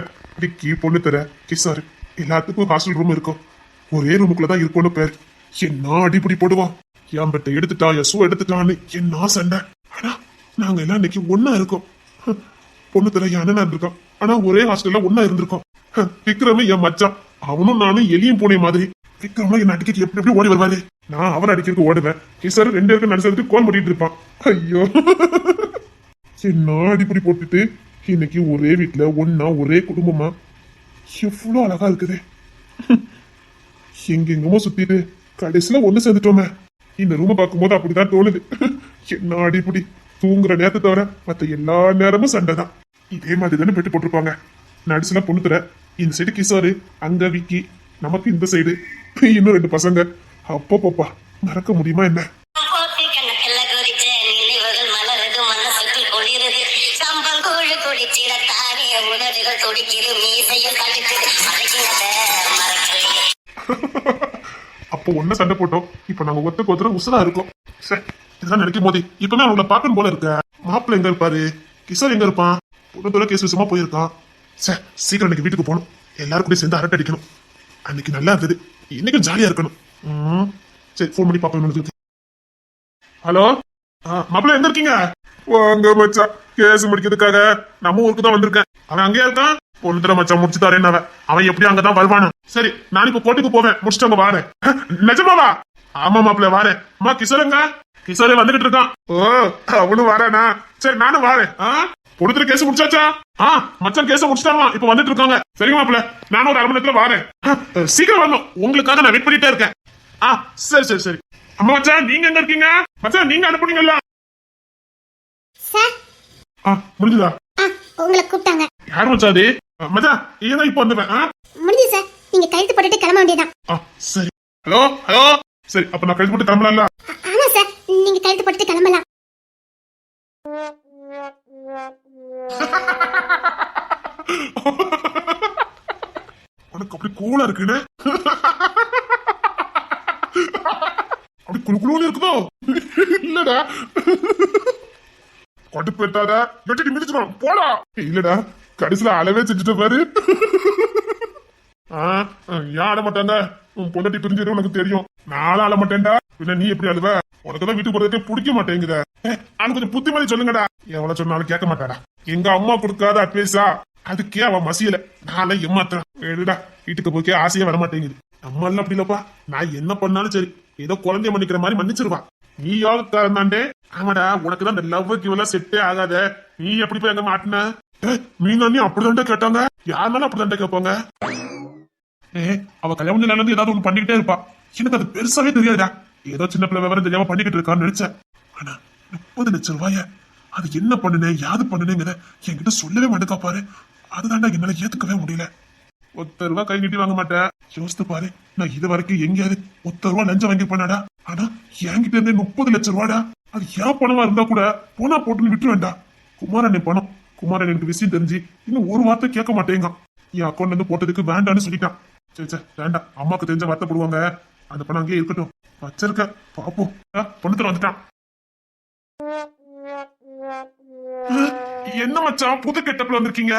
கீ பொண்ணு தர கிசாரு எல்லாத்துக்கும் ஹாஸ்டல் ரூம் இருக்கும். ஒரே ரூமுக்குள்ளதான் இருக்கும்னு பேர். என்ன அடிப்படி போடுவான். என் பெட்டை எடுத்துட்டா, என் ஷூ எடுத்துட்டான்னு என்ன சண்டை. ஆனா நாங்க எல்லாம் இன்னைக்கு ஒன்னா இருக்கோம். பொண்ணு தர என் அண்ணனா இருந்திருக்கோம். ஆனா ஒரே ஹாஸ்டல்ல ஒன்னா இருந்திருக்கோம். விக்ரம என் மச்சான், அவனும் நானும் எலியும் பூனை மாதிரி. விக்ரமா என்ன அடிக்க எப்படி எப்படி ஓடி வருவாரு. நான் அவரை அடிக்கிறதுக்கு ஓடுவேன். கிசாரு 2 பேருக்கு நடிச்சதுக்கு கோல் முடிட்டு இருப்பான். ஐயோ, என்ன அடிப்படி போட்டுட்டு இன்னைக்கு ஒரே வீட்டுல ஒன்னா ஒரே குடும்பமா எவ்வளவு அழகா இருக்குது. எங்கெங்கமோ சுத்திட்டு கடைசியில ஒண்ணு சேர்ந்துட்டோமே. இந்த ரூம பார்க்கும்போது அப்படிதான் தோணுது. என்ன அடிப்படி, தூங்குற நேரத்தை தவிர மத்த எல்லா நேரமும் சண்டை தான். இதே மாதிரி தானே பெட்டு போட்டிருப்பாங்க. நடிச்சுல பொண்ணு தர, இந்த சைடு கிசாரு, அங்க விக்கி, நமக்கு இந்த சைடு இன்னும் 2 பசங்க. அப்பப்பா, மறக்க முடியுமா என்ன? அப்போ ஒன்ன சண்டை போட்டோம். இப்ப நாங்க ஒத்துக்கு ஒருத்தர உசுரா இருக்கோம். சரி, இதெல்லாம் நினைக்கும் போது இப்பவே அவங்கள பாக்கணும் போல இருக்க. மாப்பிள்ள எங்க இருப்பாரு, கிஷோர் எங்க இருப்பான்? பொண்ணு கேஸ் விஷயமா போயிருக்கான். சரி, சீக்கிரம் இன்னைக்கு வீட்டுக்கு போகணும். எல்லாரும் கூட சேர்ந்து அரட்டை அடிக்கணும். அன்னைக்கு நல்லா இருந்தது, இன்னைக்கும் ஜாலியா இருக்கணும். சரி, ஃபோன் பண்ணி பாப்போம். ஹலோ, மாப்பிள்ள எங்க இருக்கீங்க? வாங்க மச்சான், கேஸ் முடிக்கிறதுக்காக நம்ம ஊருக்கு தான் வந்திருக்கேன். அவன் அங்கேயா இருக்கான். பொண்ணு தர மச்சான் முடிச்சு தரேன். அவன் எப்படி அங்கதான் வருவானு. சரி, நான் இப்ப கோட்டுக்கு போவேன், முடிச்சுட்டு அங்க வாரேன். நிஜமாவா? ஆமா மாப்பிள்ள வாரேன். அம்மா கிஷோருங்க, கிஷோரே வந்துகிட்டு இருக்கான். ஓ, அவனும் வாரானா? சரி, நானும் வாரேன். பொண்ணு கேஸ் முடிச்சாச்சா? மச்சான் கேஸ முடிச்சுட்டாங்க, இப்ப வந்துட்டு இருக்காங்க. சரிங்க மாப்பிள்ள, நானும் ஒரு 1/2 மணி நேரத்துல வாரேன். சீக்கிரம் வரணும், உங்களுக்காக நான் வெயிட் பண்ணிட்டே இருக்கேன். சரி சரி சரி. அம்மா மச்சான், நீங்க எங்க இருக்கீங்க? மச்சான் நீங்க அனுப்புனீங்கல்ல? சார், முடிஞ்சுதா? உங்களை கூப்பிட்டாங்க. யார் மச்சான் அது? மச்சான் ஏன் இப்ப வந்துவேன். முடிஞ்சு சார், நீங்க கழுத்து போட்டுட்டு கிளம்ப வேண்டியதான். சரி. Hello hello. சரி, அப்ப நான் கழுத்து போட்டு கிளம்பலாம்ல? ஆமா சார், நீங்க கழுத்து போட்டுட்டு கிளம்பலாம். உனக்கு அப்படி கூலா இருக்குன்னு அப்படி குழு குழுன்னு இருக்குதோ? இல்லடா, கடுப்பு எட்டாத, எட்டி மிதிச்சிடும் போடா. இல்லடா, கடைசியில அளவே செஞ்சுட்ட பாரு. ஏன் ஆட மாட்டாங்க? உன் பொண்டாட்டி பிரிஞ்சது உனக்கு தெரியும். நானும் ஆட மாட்டேன்டா. இல்ல நீ எப்படி அழுவ? உனக்குதான் வீட்டுக்கு போறதுக்கே பிடிக்க மாட்டேங்குத. அவனுக்கு கொஞ்சம் புத்திமதி சொல்லுங்கடா. எவ்வளவு சொன்னாலும் கேட்க மாட்டாடா. எங்க அம்மா கொடுக்காத அட்வைஸா, அதுக்கே அவன் மசியல. நானே ஏமாத்துறேன். எழுடா, வீட்டுக்கு போய்க்கே ஆசையே வர மாட்டேங்குது. நம்ம எல்லாம் அப்படி இல்லப்பா. நான் என்ன பண்ணாலும் சரி, ஏதோ குழந்தைய மன்னிக்கிற மாதிரி மன்னிச்சிருவா. நீ யாருந்தாண்டே? ஆமாடா, உனக்குதான் இந்த லவ் கிவெல்லாம் செட்டே ஆகாத. நீ எப்படி போய் எங்க மாட்டின? மீனாண்ணி அப்படிதான்டா கேட்டாங்க. யாருனாலும் அப்படிதான்டா கேட்பாங்க. அவ கல்யாணம் நடந்து ஏதாவது ஒண்ணு பண்ணிக்கிட்டே இருப்பா. எனக்கு அது பெருசாவே தெரியாதுடா. ஏதோ சின்ன பிள்ளை விவரம் தெரியாம பண்ணிக்கிட்டு இருக்கான்னு நினைச்சேன். ஆனா 30 லட்சம் ரூபாய அது என்ன பண்ணுனேன் யாது பண்ணுனேங்கிறத என்கிட்ட சொல்லவே மாட்டேக்கா பாரு. அதுதான்டா என்னால ஏத்துக்கவே முடியல. 1 ரூபா கை நீட்டி வாங்க மாட்டேன். யோசித்து பாரு, நான் இது வரைக்கும் எங்கேயாவது 1 ரூபா லஞ்சம் வாங்கி பண்ணாடா. ஆனா என்கிட்ட இருந்தே 30 லட்சம் ரூபாடா. அது ஏன் பணமா இருந்தா கூட போனா போட்டுன்னு விட்டு வேண்டாம். குமாரன் பணம். குமாரன் எனக்கு விஷயம் தெரிஞ்சு இன்னும் ஒரு வார்த்தை கேட்க மாட்டேங்க. என் அக்கௌண்ட்ல இருந்து போட்டதுக்கு வேண்டான்னு சொல்லிட்டான். சரி வேண்டாம், அம்மாக்கு தெரிஞ்ச வருத்தப்படுவாங்க. அந்த பணம் அங்கேயே இருக்கட்டும். வச்சிருக்க பாப்போம். பொண்ணு வந்துட்டான். என்ன மச்சான் புது கெட்டப்ல வந்திருக்கீங்க?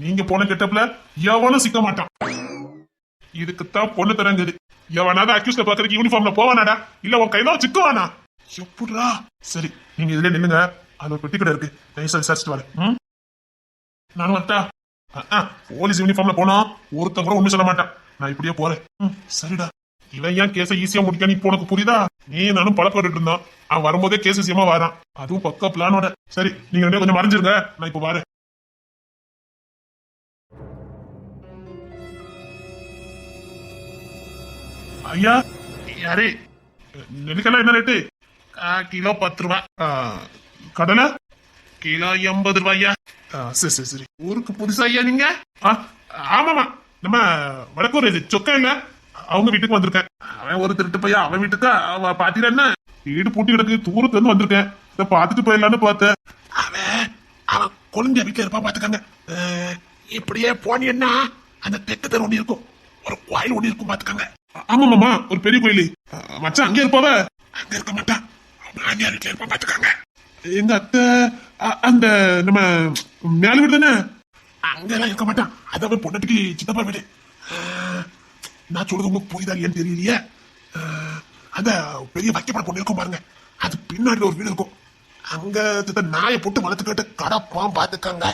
நீங்க போன கெட்டப்ல எவனும் சிக்க மாட்டான். இதுக்குத்தான் பொண்ணு தரங்குது. எவனாவது அக்யூஸ்ட பாக்குறதுக்கு யூனிஃபார்ம்ல போவானாடா, இல்ல உன் கையில சிக்குவானா? எப்படா? சரி நீங்க இதுல நில்லுங்க. அது ஒரு பெட்டி கடை இருக்கு, நைஸா விசாரிச்சுட்டு வரேன். நானும் வரட்டா? போலீஸ் யூனிஃபார்ம்ல போனா ஒருத்தன் கூட ஒண்ணு சொல்ல மாட்டான். நான் இப்படியே போறேன். சரிடா. இவன் ஏன் கேஸ ஈஸியா முடிக்க இப்போ உனக்கு புரியுதா? நீ நானும் பழக்கம் இருந்தான். அவன் வரும்போதே கேஸ் விஷயமா வரான். அதுவும் பக்கா பிளானோட. சரி நீங்க ரெண்டே கொஞ்சம் மறைஞ்சிருங்க, நான் இப்ப வரேன். ஐயா யாரே நெல்லிக்கெல்லாம் என்ன ரேட்டு? கிலோ 10 ரூபா. கடலை கிலோ 80 ரூபாய்யா. சரி சரி சரி. ஊருக்கு புதுசா ஐயா நீங்க? ஆமாமா, நம்ம வடக்கூர் சொக்கா இல்ல, அவங்க வீட்டுக்கு வந்திருக்கேன். அவன் ஒரு திருட்டு பையன். அவன் வீட்டுக்கு அவ பாத்தீங்கன்னா என்ன வீடு பூட்டி கிடக்கு. தூரத்துல இருந்து வந்திருக்கேன். இத பாத்துட்டு போயிடலான்னு பார்த்தேன். அவன் கொழுந்தியா வீட்டுல இருப்பா பாத்துக்காங்க. இப்படியே போனீங்கன்னா அந்த தெற்கு தெரு ஒண்ணு இருக்கும், ஒரு கோயில் ஒண்ணு இருக்கும் பாத்துக்காங்க. ஆமா மாமா, ஒரு பெரிய கோயில். மச்சான் அங்கே இருப்பாவ? அங்க இருக்க மாட்டான், மாமியார் வீட்டுல இருப்பான் பாத்துக்காங்க. எங்க அத்தை அந்த நம்ம மேல வீடு தானே, அங்கெல்லாம் இருக்க மாட்டான். அதான் பொண்ணட்டுக்கு சித்தப்பா வீடு. நான் சொல்றது உங்களுக்கு புரியுதா இல்லையான்னு தெரியலையே. அந்த பெரிய வைக்கப்பட பொண்ணு இருக்கும் பாருங்க, அது பின்னாடி ஒரு வீடு இருக்கும். அங்க நாயை போட்டு வளர்த்துக்கிட்டு கடப்பான் பாத்துக்காங்க.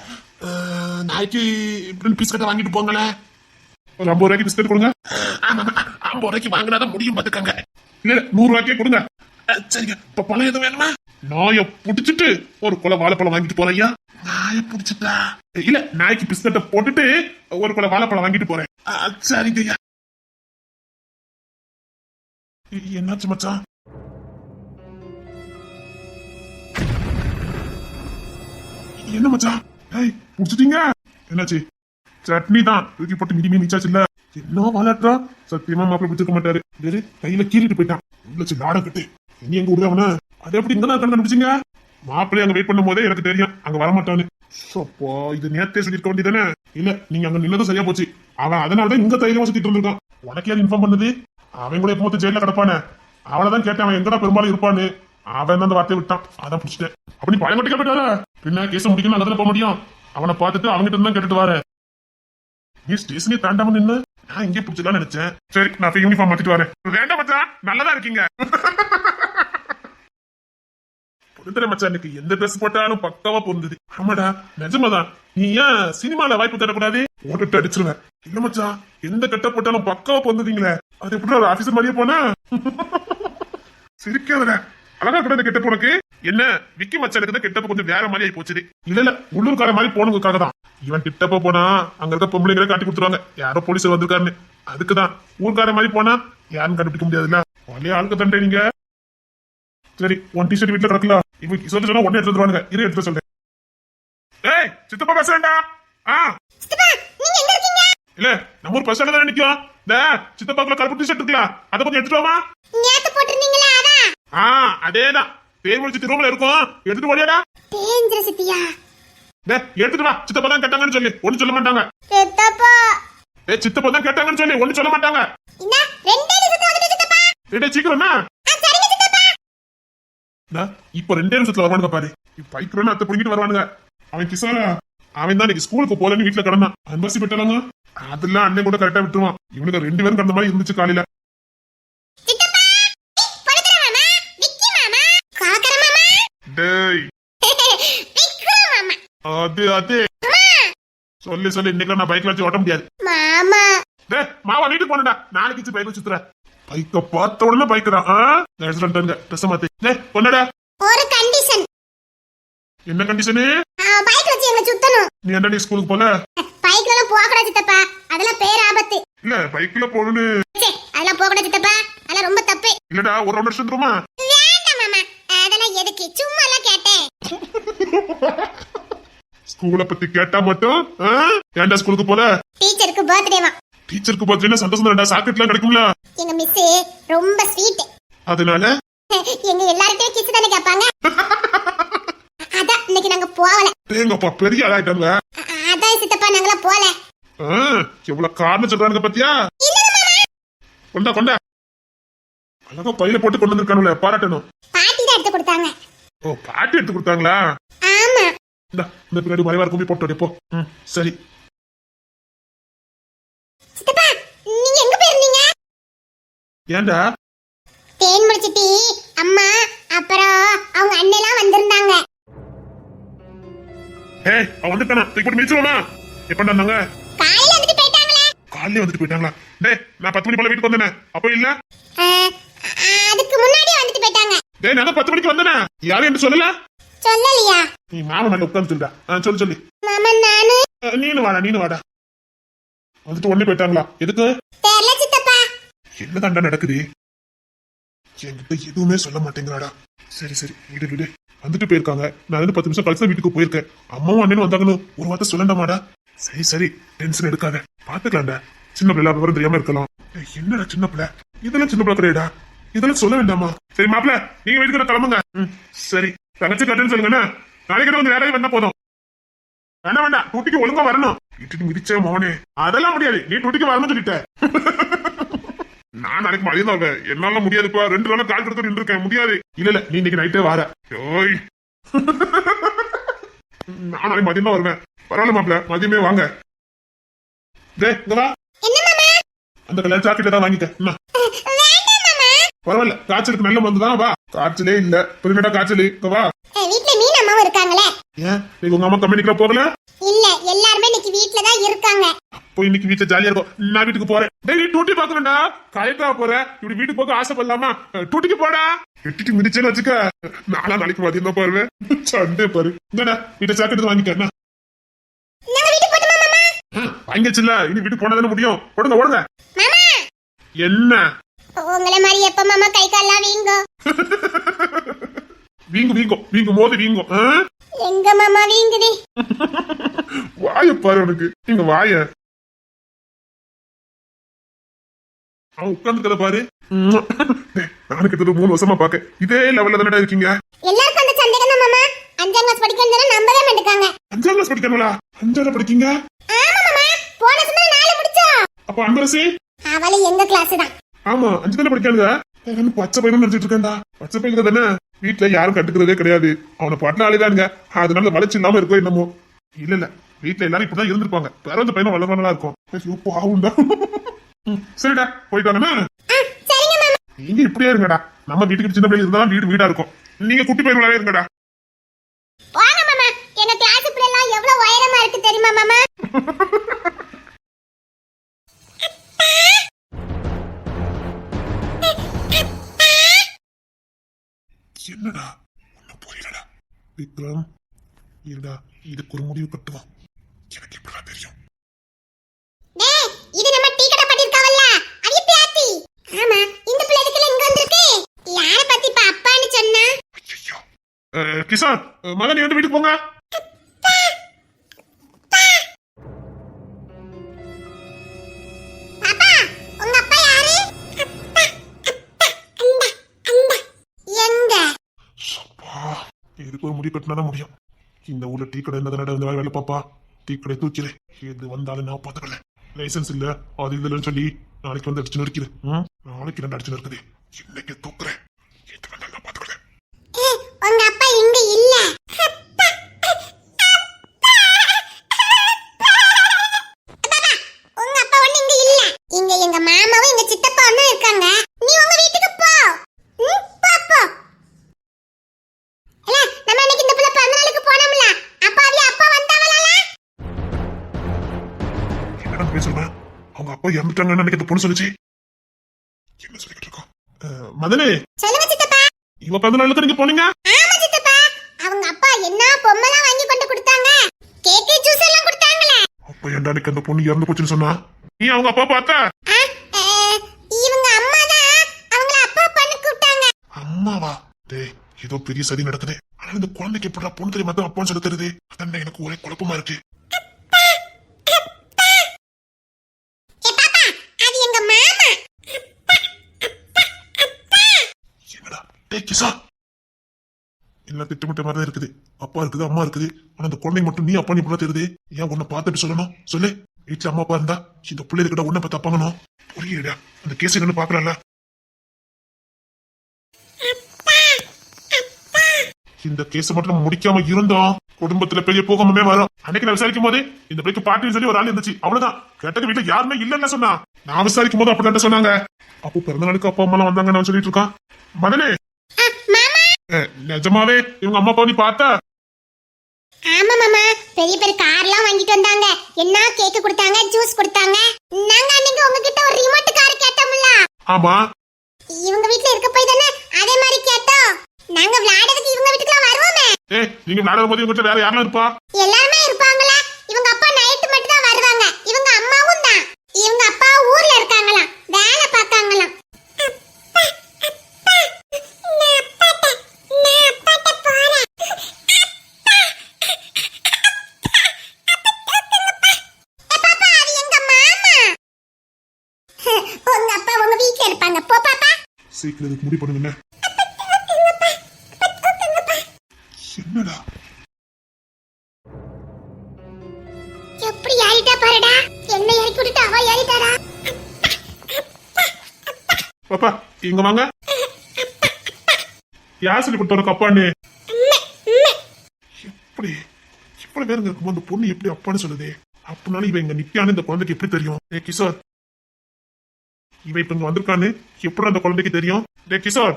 நாய்க்கு இப்படின்னு பீஸ் கட்ட வாங்கிட்டு போங்களேன். ஒரு 50 ரூபாய்க்கு பிஸ்கட் கொடுங்க. 50 ரூபாய்க்கு வாங்கினாதான் முடியும் பாத்துக்காங்க. இல்ல 100 ரூபாய்க்கே கொடுங்க. சரிங்க. இப்ப பழம் எதுவும் வேணுமா? நாயை புடிச்சிட்டு ஒரு குலை வாழைப்பழம் வாங்கிட்டு போறேன் ஐயா. நாயை புடிச்சிட்டா இல்ல, நாய்க்கு பிஸ்கட்டை போட்டுட்டு ஒரு குலை வாழைப்பழம் வாங்கிட்டு போறேன். சரிங்க ஐயா. என்னாச்சு மச்சான்? என்ன மச்சான்? புடிச்சிட்டீங்க? என்னாச்சு? சட்னி தான் தூக்கி போட்டு மிதி மிச்சாச்சு இல்ல. என்ன வாழாட்டா? சத்தியமா மாப்பிள்ள பிடிச்சிருக்க மாட்டாரு. கையில கீறிட்டு போயிட்டான். உள்ளச்சு லாடம் கட்டு. இனி எங்க விடுறவன? அது எப்படி இங்க தான் கண்டுபிடிச்சிங்க? மாப்பிள்ளை அங்க வெயிட் பண்ணும் போதே எனக்கு தெரியும் அங்க வரமாட்டான்னு. இது நேரத்தே சொல்லிருக்க வேண்டியதானே? இல்ல நீங்க அங்க நின்னதும் சரியா போச்சு. அவன் அதனாலதான் இங்க தைரியமா சுத்திட்டு இருந்திருக்கான். உனக்கே இன்ஃபார்ம் பண்ணது? அவன் கூட எப்போ ஜெயில கிடப்பானே, அவளதான் கேட்டேன் அவன் எங்கடா பெரும்பாலும் இருப்பான்னு. அவன் அந்த வார்த்தையை விட்டான், அதான் பிடிச்சிட்டேன். அப்படி பயங்கட்டிக்க போயிட்டாரா? பின்ன கேச முடிக்கணும், அங்கதான் போக முடியும். அவனை பார்த்துட்டு அவங்ககிட்ட இருந்தா கேட்டுட்டு வாரு. நீ ஸ்டேஷனே தாண்டாம நின்னு நான் இங்கே பிடிச்சதான் நினைச்சேன். சரி நான் யூனிஃபார்ம் மாத்திட்டு வரேன். வேண்டாம் மச்சான், நல்லதா இருக்கீங்க. பொருந்தர மச்சான், எனக்கு எந்த ட்ரெஸ் போட்டாலும் பக்காவா பொருந்தது. ஆமாடா நிஜமாதான். நீ ஏன் சினிமால வாய்ப்பு தரக்கூடாது? ஓட்டுட்டு அடிச்சிருவேன். இல்ல மச்சான், எந்த கட்ட போட்டாலும் பக்காவா பொருந்தீங்களே, அது எப்படி ஒரு ஆபீசர் மாதிரியே போனா? சிரிக்காதடா, அழகா கூட இந்த கெட்டப் உனக்கு. என்ன விக்கி மச்சானுக்கு தான் கெட்டப்ப கொஞ்சம் வேற மாதிரி ஆகி போச்சு. இல்ல உள்ளூர்கார மாதிரி போனதுக்காக தான். இவன் கிட்டப்ப போனா அங்க இருக்க பொம்பளைங்களை காட்டி கொடுத்துருவாங்க யாரோ போலீஸ் வந்திருக்காருன்னு. அதுக்குதான் ஊர்கார மாதிரி போனா யாரும் கண்டுபிடிக்க முடியாதுல்ல. ஒரே ஆளுக்கு தண்டை நீங்க. சரி ஒன் டிஷர்ட் வீட்டுல கிடக்கலாம். இவங்க சொல்லி சொன்னா உடனே எடுத்து வந்துருவாங்க. இரு எடுத்து சொல்றேன். ஏய் சித்தப்பா பேசுறேன்டா. இல்ல நம்ம ஒரு பஸ் ஸ்டாண்ட்ல தான் நிக்கும். இந்த சித்தப்பாக்குள்ள கருப்பு டிஷர்ட் இருக்கலாம், அதை கொஞ்சம் எடுத்துட்டு வாமா. அதேதான் பேர் முடிச்சு திரும்ப இருக்கும். எடுத்துட்டு ஓடியாடா. எடுத்துட்டு வா. சித்தப்பா தான் கேட்டாங்கன்னு சொல்லி ஒண்ணு சொல்ல மாட்டாங்க. சித்தப்பா தான் கேட்டாங்கன்னு சொல்லி ஒண்ணு சொல்ல மாட்டாங்க. சீக்கிரம் இப்ப 2 நிமிஷத்துல வருவானுங்க பாரு. பைக்கிறோன்னு அத்தை புடிங்கிட்டு வருவானுங்க. அவன் கிசாரா, அவன் தான் இன்னைக்கு ஸ்கூலுக்கு போலன்னு வீட்டுல கிடந்தான். அன்பசி பெற்றாங்க, அதெல்லாம் அண்ணன் கூட கரெக்டா விட்டுருவான். இவனுக்கு 2 பேரும் கடந்த மாதிரி இருந்துச்சு காலையில. அது சொல்லி சொல்லி இன்னைக்கு நான் பைக்ல வச்சு ஓட்ட முடியாது. மாவா வீட்டுக்கு போனடா, நாளைக்கு பைக் வச்சு சுத்துற. பைக்க பார்த்த உடனே பைக் தான். ட்ரெஸ் மாத்தி கொண்டடா. ஒரு கண்டிஷன். என்ன கண்டிஷனு? பைக் வச்சு எங்களை சுத்தணும். நீ என்னடி ஸ்கூலுக்கு போல? பைக்ல எல்லாம் போகக்கூடாது சித்தப்பா, அதெல்லாம் பேர் ஆபத்து. இல்ல பைக்ல போகணும்னு. ச்சே, அதெல்லாம் போகக்கூடாது சித்தப்பா, அதெல்லாம் ரொம்ப தப்பு. இல்லடா ஒரு ரவுண்ட் அடிச்சு வந்துருமா? வேண்டாம் மாமா, அதெல்லாம் எதுக்கு, சும்மா எல்லாம் கேட்டேன். ஸ்கூலை பத்தி கேட்டா மட்டும் ஏன்டா ஸ்கூலுக்கு போல? டீச்சருக்கு பர்த்டேவா. டீச்சருக்கு பார்த்தீங்கன்னா சந்தோஷம் தான்டா, சாக்லேட்லாம் கிடைக்கும்ல. எங்க மிஸ் ரொம்ப ஸ்வீட், அதனால எங்க எல்லார்கிட்டயும் கிஸ் தானே கேட்பாங்க. அதான் இன்னைக்கு நாங்க போகல. தேங்கப்பா பெரிய ஆளாயிட்டாங்க. அதான் சித்தப்பா நாங்களா போல. எவ்வளவு காரணம் சொல்றாங்க பாத்தியா? கொண்டா கொண்டா, அழகா பையில போட்டு கொண்டு வந்திருக்கானுல, பாராட்டணும். பாட்டி தான் எடுத்து கொடுத்தாங்க. ஓ பாட்டி எடுத்து கொடுத்தாங்களா? ஆமா. இந்த பின்னாடி மறைவா இருக்கும், போட்டு போ. சரி சித்தப்பா, நீங்க எங்க போயிருந்தீங்க? ஏன்டா? தேன் முடிச்சிட்டி அம்மா அப்புறம் அவங்க அண்ணெல்லாம் வந்திருந்தாங்க. ஏய் அவன் வந்துட்டானா? தூக்கி போட்டு மிதிச்சுடுமா? எப்படா வந்தாங்க? காலையில வந்துட்டு போயிட்டாங்களே. காலையில வந்துட்டு போயிட்டாங்களா? டேய் நான் 10 மணி போல வீட்டுக்கு வந்தேனே, அப்போ இல்ல? அதுக்கு முன்னாடியே வந்துட்டு போயிட்டாங்க. டேய் நான் 10 மணிக்கு வந்தேனே, யாரும் என்ன சொல்லல? சொல்லலையா? நீ மாமா மேல உட்கார்ந்து சொல்லுடா. சொல்லு மாமா நானு. நீனு வாடா. வந்துட்டு உடனே போயிட்டாங்களா? எதுக்கு? தெரியல சித்தப்பா. என்னதாண்டா நடக்குது? என்கிட்ட எதுவுமே சொல்ல மாட்டேங்கிறாடா. சரி விடு. வந்துட்டு போயிருக்காங்க. நான் வந்து 10 நிமிஷம் கழிச்சு வீட்டுக்கு போயிருக்கேன். அம்மாவும் அண்ணனும் வந்தாங்கன்னு ஒரு வார்த்தை சொல்லண்டாமாடா? சரி டென்ஷன் எடுக்காத, பாத்துக்கலாம்டா. சின்ன பிள்ளை விவரம் தெரியாம இருக்கலாம். என்னடா சின்ன பிள்ளை? இதெல்லாம் சின்ன பிள்ளை கிடையாடா, இதெல்லாம் சொல்ல வேண்டாமா? சரி மாப்பிள்ள நீங்க வீட்டுக்கு கிளம்புங்க. சரி தங்கச்சி கட்டுன்னு சொல்லுங்கண்ணா, நாளைக்கு வந்து வேலையை வந்தா போதும். வேண்டாம் டூட்டிக்கு ஒழுங்கா வரணும். வீட்டுக்கு மிதிச்ச மோனே, அதெல்லாம் முடியாது. நீ டூட்டிக்கு வரணும்னு சொல்லிட்ட. நான் நாளைக்கு மதியம் தான், என்னால முடியாதுப்பா. 2 நாளா கால் கொடுத்து நின்று இருக்கேன், முடியாது. இல்ல நீ இன்னைக்கு நைட்டே வர. ஓய் நான் நாளைக்கு மதியம் தான் வருவேன். பரவாயில்ல மாப்பிள்ள, மதியமே வாங்க. டேய் இங்க வா. என்ன மாமா? அந்த கல்யாண சாக்லேட் தான் வாங்கிக்க. வேண்டாம் மாமா. பரவாயில்ல, காய்ச்சலுக்கு நல்ல மருந்து தான். வா. காய்ச்சலே இல்ல, பெருமைடா காய்ச்சல். இங்க வா. வீட்ல மீன் அம்மாவும் இருக்காங்களே. ஏன் நீங்க உங்க அம்மா கம்பெனிக்குள்ள போகல? இல்ல, எல்லாருமே இன்னைக்கு வீட்ல தான் இருக்காங்க. அப்போ இன்னைக்கு வீட்டுல ஜாலியா இருக்கும். நான் வீட்டுக்கு போறேன். டேய் நீ டூட்டி பாக்கணும்டா, கரெக்டா போற. இப்படி வீட்டுக்கு போக ஆசைப்படலாமா? டூட்டிக்கு போடா. எட்டிட்டு மிதிச்சேன்னு வச்சுக்க, நாளைக்கு மதியம் தான் போருவேன். சண்டே பாரு. இந்தடா வீட்டை சாக்கெட்டு வாங்கிக்க. நாங்க வீட்டுக்கு போட்டுமா மாமா? வாங்கிச்சுல, இனி வீட்டுக்கு போனதானே முடியும். ஓடுங்க மாமா. என்ன உங்கள மாதிரி எப்ப மாமா கை கால்லாம் வீங்கும் மோதி வீங்கும். எங்க மாமா வீங்குது? வாய பாரு உனக்கு. நீங்க வாய அவன் உட்கார்ந்து பாரு. நானு கிட்ட 3 வருஷமா பாக்க இதே லெவல்ல தானடா இருக்கீங்க. எல்லாருக்கும் அந்த சந்தேகம் தான் மாமா. 5ஆம் கிளாஸ் படிக்கிறதுனால நம்பவே மாட்டேங்காங்க. 5ஆம் கிளாஸ் படிக்கணும்ல? 5ஆவது படிக்கீங்க? ஆமா மாமா, போன வருஷம் 4 முடிச்சோம். அப்ப அன்பரசி அவளே எங்க கிளாஸ் தான். ஆமா 5 தானே படிக்கானுங்க. பச்சை பையன் நினைச்சிட்டு இருக்கேன்டா. பச்சை பையன் தானே, வீட்டுல யாரும் கட்டுக்கிறதே கிடையாது. அவனை பாட்டின ஆளிதானுங்க, அதனால வளர்ச்சி இல்லாம இருக்கோ என்னமோ. இல்ல வீட்டுல எல்லாரும் இப்பதான் இருந்திருப்பாங்க. வேற வந்து பையனும் வளர்றவங்களா இருக்கும். பாவுண்டா. சரிடா போயிட்டாங்கன்னா நீங்க இப்படியே இருங்கடா. நம்ம வீட்டுக்கு சின்ன பிள்ளை இருந்தாலும் வீடா இருக்கும். நீங்க குட்டி பையன்களாவே இருங்கடா. வாங்க மாமா, எங்க கிளாஸ் பிள்ளை எல்லாம் எவ்வளவு உயரமா இருக்கு தெரியுமா மாமா? என்னடா ஒன்னும் புரியலடா. விக்ரம் இருடா, இதுக்கு ஒரு முடிவு கட்டுவான். எனக்கு எப்படா தெரியும்? டேய், இது நம்ம டீ கடை பண்ணிருக்காவல்ல, அது பியாத்தி. ஆமா, இந்த பிள்ளை எதுக்குல இங்க வந்திருக்கு? யார பத்தி இப்ப அப்பான்னு சொன்னா? ஐயோ கிசான் மகன், நீ வந்து வீட்டுக்கு போங்க. பாப்பா, உங்க அப்பா யாரு? எங்க? இதுக்கு ஒரு முடிவு கட்டினா முடியும். இந்த ஊர்ல டீ கடை என்ன வேலை பாப்பா? டீ கடை தூக்கிடு. எது வந்தாலும் நான் பாத்துக்கல. லைசன்ஸ் இல்ல, அது இல்லன்னு சொல்லி நாளைக்கு வந்து அடிச்சு நொறுக்குது. நாளைக்கு 2 அடிச்சு நொறுக்குது. இன்னைக்கு தூக்குறேன். எது வந்தாலும் நான் பாத்துக்கிறேன். உங்க அப்பா இங்க இல்ல. உங்க அப்பா ஒண்ணு இங்க இல்ல. இங்க எங்க மாமாவும் எங்க சித்தப்பா ஒண்ணு இருக்காங்க. நீ உங்க வீட்டுக்கு போ. போ. இல்ல, நம்ம இன்னைக்கு இந்த பிள்ளை பிறந்த நாளுக்கு போனோம்ல, அப்பாவி அப்பா வந்தாவளால. என்னடா பேசுறேன்? அவங்க அப்பா இறந்துட்டாங்கன்னு நினைக்கிற பொண்ணு சொல்லுச்சு. என்ன சொல்லிக்கிட்டு இருக்கோம்? மதனே, சொல்லுங்க சித்தப்பா. இவ பிறந்த நாளுக்கு நீங்க போனீங்க? ஆமா சித்தப்பா, அவங்க அப்பா என்ன பொம்மைலாம் வாங்கி கொண்டு கொடுத்தாங்க, கேக்கு ஜூஸ் எல்லாம் கொடுத்தாங்களே. அப்ப ஏன்டா அன்னைக்கு அந்த பொண்ணு இறந்து போச்சுன்னு சொன்னா? நீ அவங்க அப்பா பார்த்தா? இவங்க அம்மா தான் அவங்கள அப்பா பண்ணி கூப்பிட்டாங்க. அம்மாவா? டேய், ஏதோ பெரிய சதி நடக்குது. ஆனா இந்த குழந்தைக்கு எப்படா பொண்ணு தெரியுமா தான் அப்பான்னு சொல்ல தெரியுது? அதான் எனக்கு ஒரே குழப்பமா இருக்கு. அது எங்க மாமா. என்னடா டேய் கிசா, எல்லாம் திட்டமிட்ட மாதிரி தான் இருக்குது. அப்பா இருக்குது, அம்மா இருக்குது. ஆனா அந்த குழந்தை மட்டும் நீ அப்பா நீ இப்படி தெரியுது. ஏன் உன்னை பார்த்துட்டு சொல்லணும்? சொல்லு. வீட்டுல அம்மா அப்பா இருந்தா இந்த பிள்ளை கிட்ட உன்னை பார்த்து அப்பாங்கணும். புரியுடா? அந்த கேஸ் என்னன்னு பாக்குறல. இந்த கேஸ் மட்டும் நம்ம முடிக்காம இருந்தோம், குடும்பத்துல பெரிய போகமே வரும். அன்னைக்கு நான் விசாரிக்கும் போது இந்த பிள்ளைக்கு பாட்டின்னு சொல்லி ஒரு ஆள் இருந்துச்சு, அவ்வளவுதான். கேட்டது வீட்டுல யாருமே இல்லன்னு சொன்னா. நான் விசாரிக்கும் போது அப்படிதான் சொன்னாங்க. அப்போ பிறந்த நாளுக்கு அப்பா அம்மா எல்லாம் வந்தாங்க நான் சொல்லிட்டு இருக்கான். மதனே, நிஜமாவே இவங்க அம்மா அப்பா நீ பார்த்தா? ஆமா மாமா, பெரிய பெரிய கார்லாம் வாங்கிட்டு வந்தாங்க. என்ன கேக் கொடுத்தாங்க, ஜூஸ் கொடுத்தாங்க. நாங்க அன்னைக்கு உங்ககிட்ட ஒரு ரிமோட் கார் கேட்டோம்ல, ஆமா. இவங்க வீட்ல இருக்க போய் தானே அதே மாதிரி கேட்டோம். நாங்க விளையாடுறதுக்கு இவங்க வீட்டுக்குலாம் வருவோமே. நீங்க விளையாடும் போது இவங்க வேற யாரெல்லாம் இருப்பா? எல்லாருமே இருப்பாங்களா? இவங்க அப்பா நைட் மட்டும் தான் வருவாங்க. இவங்க அம்மாவும் தான். இவங்க அப்பா ஊர்ல இருக்காங்களாம், வேலை பார்க்காங்களாம். உங்க அப்பா உங்க வீட்ல இருப்பாங்க. போ பாப்பா. சீக்கிரம் இதுக்கு முடி பண்ணுங்க. என்னடா எப்படி ஏறிட்டா பாருடா. என்ன இறக்கி விட்டுட்டு அவ ஏறிட்டாடா. பாப்பா இங்க வாங்க. யார் சொல்லி கொடுத்தவனுக்கு அப்பான்னு? எப்படி இவ்வளவு பேருங்க இருக்கும்போது அந்த பொண்ணு எப்படி அப்பான்னு சொல்லுது? அப்படினாலும் இவன் இங்க நிக்கான்னு இந்த குழந்தைக்கு எப்படி தெரியும்? கிஷோர், இவ இப்ப இங்க வந்திருக்கான்னு எப்படி அந்த குழந்தைக்கு தெரியும்? கிஷோர்,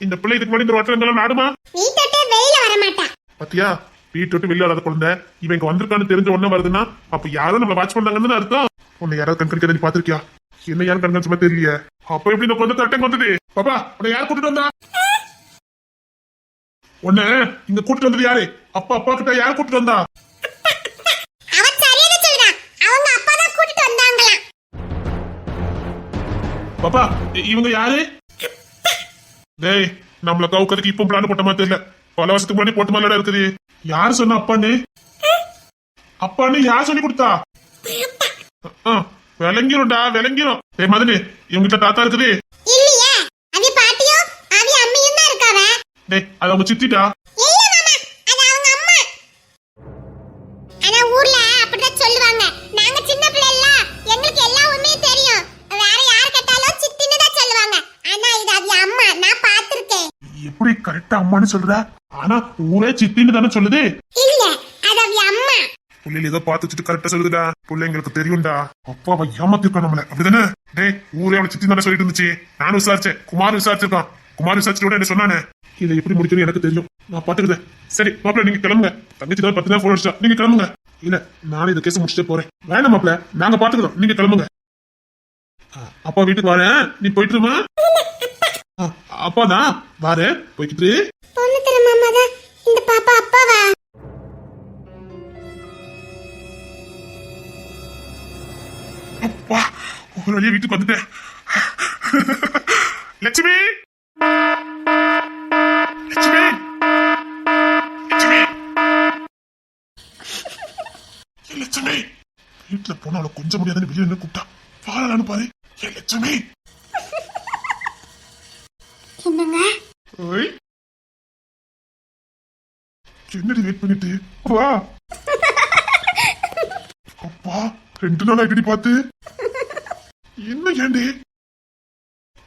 இந்த பிள்ளை இதுக்கு முன்னாடி இந்த வாட்டர் நாடுமா? வீட்டை வெளியில வர மாட்டா. பாத்தியா, வீட்டு விட்டு வெளியே வராத குழந்தை இவன் இங்க வந்திருக்கான்னு தெரிஞ்ச உடனே வருதுன்னா அப்ப யாரும் நம்ம வாட்ச் பண்ணாங்கன்னு அர்த்தம். உன்னை யாராவது கண்காணிக்க நீ பாத்திருக்கியா? என்ன யாரும் கண்காணிச்ச மாதிரி தெரியலையே. அப்ப எப்படி இந்த குழந்தை கரெக்டா வந்தது? பாப்பா, உன்னை யார் கூட்டிட்டு வந்தா? உன்னை இங்க கூட்டிட்டு வந்தது யாரு? அப்பா அப்பா கிட்ட யார் கூட்டிட்டு வந்தா? அவன் சரியானு சொல்றான். அவங்க அப்பா தான் கூட்டிட்டு வந்தாங்களாம். பாப்பா இவங்க யாரு? டேய், நம்மள கவுக்கிறதுக்கு இப்போ பிளான் போட்ட மாதிரி தெரியல. பல வருஷத்துக்கு முன்னாடி போட்ட மாதிரி இருக்குது. யாரு சொன்ன அப்பான்னு? அப்பான்னு யார் சொல்லி கொடுத்தா? விளங்கிரும்டா, விளங்கிரும். டேய் மதனு, இவங்கிட்ட தாத்தா இருக்குது இல்லையே. அது பாட்டியும் அவி அம்மையும் தான் இருக்காவ. டேய், அது அவங்க சித்திட்டா. இல்ல மாமா, அது அவங்க அம்மா. ஆனா ஊர்ல அப்படிதான் சொல்லுவாங்க. நாங்க சின்ன பிள்ளை இல்ல, எங்களுக்கு எல்லா உண்மையும் தெரியும். வேற யார் கேட்டாலும் சித்தின்னு தான் சொல்லுவாங்க. ஆனா இது அவி அம்மா, நான் பாத்துர்க்கேன். எப்படி கரெக்டா அம்மான்னு சொல்ற? ஆனா ஊரே சித்தின்னு தானே சொல்லுது. இல்ல, அது அவி அம்மா. புள்ளையில ஏதோ பார்த்து வச்சுட்டு கரெக்டா சொல்லுதுடா. பிள்ளைங்களுக்கு தெரியும்டா. அப்பாவை ஏமாத்திருக்கா நம்மள, அப்படிதானே? டேய், ஊரே அவளை சித்தி தானே சொல்லிட்டு இருந்துச்சு. நானும் விசாரிச்சேன், குமார் விசாரிச்சிருக்கான். குமார் விசாரிச்சுட்டு என்ன சொன்னானே, இதை எப்படி முடிக்கணும் எனக்கு தெரியும், நான் பாத்துக்கிறேன். சரி மாப்பிள்ள, நீங்க கிளம்புங்க. தங்கச்சி தான் 10 நேரம் போன் அடிச்சா, நீங்க கிளம்புங்க. இல்ல, நானும் இந்த கேஸ் முடிச்சுட்டு போறேன். வேணாம் மாப்பிள்ள, நாங்க பாத்துக்கிறோம், நீங்க கிளம்புங்க. அப்பா வீட்டுக்கு வரேன், நீ போயிட்டுருமா? அப்பாதான் வரேன், போய்கிட்டு. பொண்ணு தர மாமா தான் இந்த பாப்பா அப்பாவா? அப்பா, ஒரு வழியா வீட்டுக்கு வந்துட்டேன். லட்சுமி, லட்சுமி, லட்சுமி, லட்சுமி. வீட்டுல போன அவளை கொஞ்சம் முடியாதுன்னு வெளியே நின்று கூப்பிட்டா. வாழலான்னு பாரு. லட்சுமி. என்னங்க? ஓய், என்னடி வெயிட் பண்ணிட்டு வா. அப்பா, 2 நாள் ஆகிடி பார்த்து. என்ன ஏண்டி?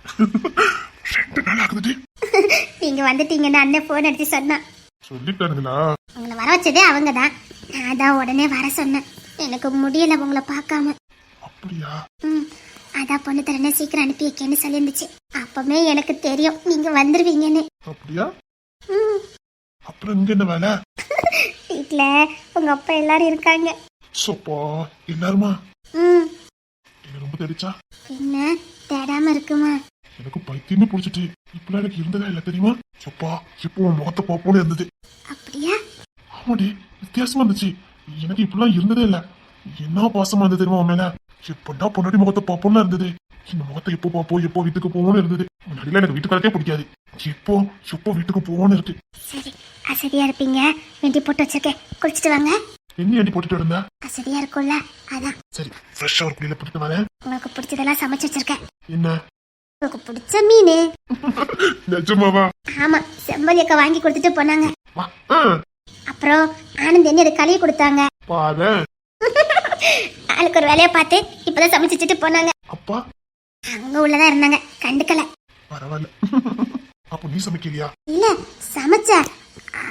2 நாள் ஆகுதுடி. நீங்க வந்துட்டீங்கன்னு அண்ணன் போன் அடிச்சு சொன்னான். சொல்லிட்டானுங்களா? உங்களை வர வச்சதே அவங்க தான். நான் தான் உடனே வர சொன்னேன். எனக்கு முடியல உங்களை பார்க்காம. அப்படியா? அதான் பொண்ணு தரனே சீக்கிரம் அனுப்பி வைக்கன்னு சொல்லிருந்துச்சு. அப்பவே எனக்கு தெரியும் நீங்க வந்துருவீங்கன்னு. அப்படியா? அப்புறம் இங்க என்ன வேலை? வீட்டுல உங்க அப்பா எல்லாரும் இருக்காங்க. சோப்பா, எல்லாருமா? எனக்கு ரொம்ப தெரிச்சா? என்ன தேடாம இருக்குமா? எனக்கு பைத்தியமே பிடிச்சிட்டு. இப்பெல்லாம் எனக்கு இருந்ததே இல்ல தெரியுமா? எப்பா இப்போ உன் முகத்தை பார்ப்போன்னு இருந்தது. அப்படியா? ஆமாடி, வித்தியாசமா இருந்துச்சு. எனக்கு இப்பெல்லாம் இருந்ததே இல்ல. என்ன பாசமா இருந்தது தெரியுமா உன் மேல? எப்படா பொன்னாடி முகத்தை பார்ப்போம்னு இருந்தது. இந்த முகத்தை எப்போ பார்ப்போம், எப்போ வீட்டுக்கு போவோம்னு இருந்தது. முன்னாடிலாம் எனக்கு வீட்டுக்காரக்கே பிடிக்காது. எப்போ எப்போ வீட்டுக்கு போவோம்னு இருக்கு. சரி, அசதியா இருப்பீங்க, வெண்டி போட்டு வச்சிருக்கேன், குளிச்சுட்டு வாங்க. என்ன அடி போட்டுட்டு இருந்தா? அசதியா இருக்கும்ல, அதான். சரி, ஃப்ரெஷ்ஷா ஒரு குளியில போட்டுட்டு வரேன். உங்களுக்கு பிடிச்சதெல்லாம் சமைச்சு வச்சிருக்கேன். என்ன? உங்களுக்கு பிடிச்ச மீன். நிஜமாவா? ஆமா, செம்பலி அக்கா வாங்கி கொடுத்துட்டு போனாங்க. வா. ஆ. அப்புறம் ஆனந்த் என்ன அதை கழுவி கொடுத்தாங்க. பாரு. ஆளுக்கு ஒரு வேலையை பார்த்து இப்பதான் சமைச்சு வச்சுட்டு போனாங்க. அப்பா அவங்க உள்ளதான் இருந்தாங்க, கண்டுக்கல. பரவாயில்ல. அப்போ நீ சமைக்கலையா? இல்ல, சமைச்ச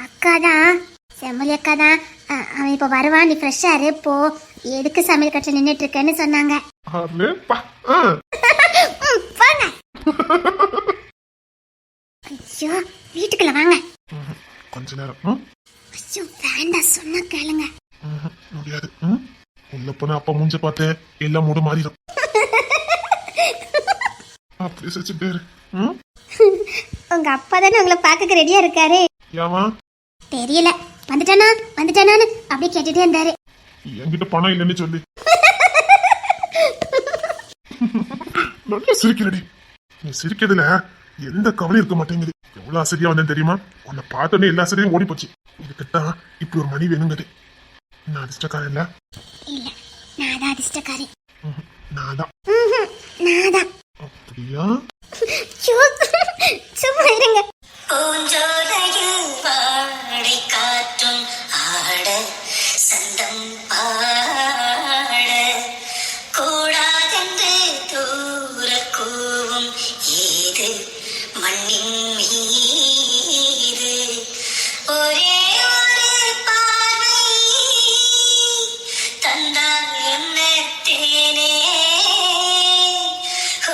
அக்கா தான், செம்மலி அக்கா தான். அவன் இப்ப வருவான், நீ ஃப்ரெஷ்ஷா இரு போ, எதுக்கு சமையல் கட்டில நின்னுட்டு இருக்கேன்னு சொன்னாங்க. அரேப்பா. ஆ. வாங்க. ஐயோ, வீட்டுக்குள்ள வாங்க. கொஞ்ச நேரம். ஐயோ, வேண்டாம், சொன்னா கேளுங்க. முடியாது. உள்ள போன அப்பா மூஞ்ச பார்த்தேன், எல்லாம் மூட மாறிடும். அப்படி சிரிச்சுட்டே இரு. உங்க அப்பா தானே உங்களை பார்க்க ரெடியா இருக்காரு. ஏமா? தெரியல, வந்துட்டானான்னு அப்படியே கேட்டுட்டே இருந்தாரு. என்கிட்ட பணம் இல்லைன்னு சொல்லி. நல்லா சிரிக்கிறடி. நீ சிரிக்கிறதுல எந்த கவலையும் இருக்க மாட்டேங்குது. எவ்வளவு ஆசையா வந்தேன் தெரியுமா? உன்னை பார்த்தோன்னே எல்லா ஆசையும் ஓடி போச்சு. இதுக்கிட்ட இப்படி ஒரு மணி வேணுங்குது. நான் அதிர்ஷ்டக்காரன் இல்ல? இல்ல, நான் தான் அதிர்ஷ்டக்காரி. நான் தான். நான் தான். அப்படியா? சும்மா இருங்க. பூஞ்சோலையில் வாடை காற்றும் ஆட, சந்தம் பாட, கூடாதென்று தூர கூவும் ஏது மண்ணின் மீது. ஒரே ஒரு பார்வை தந்தால் என்ன தேனே,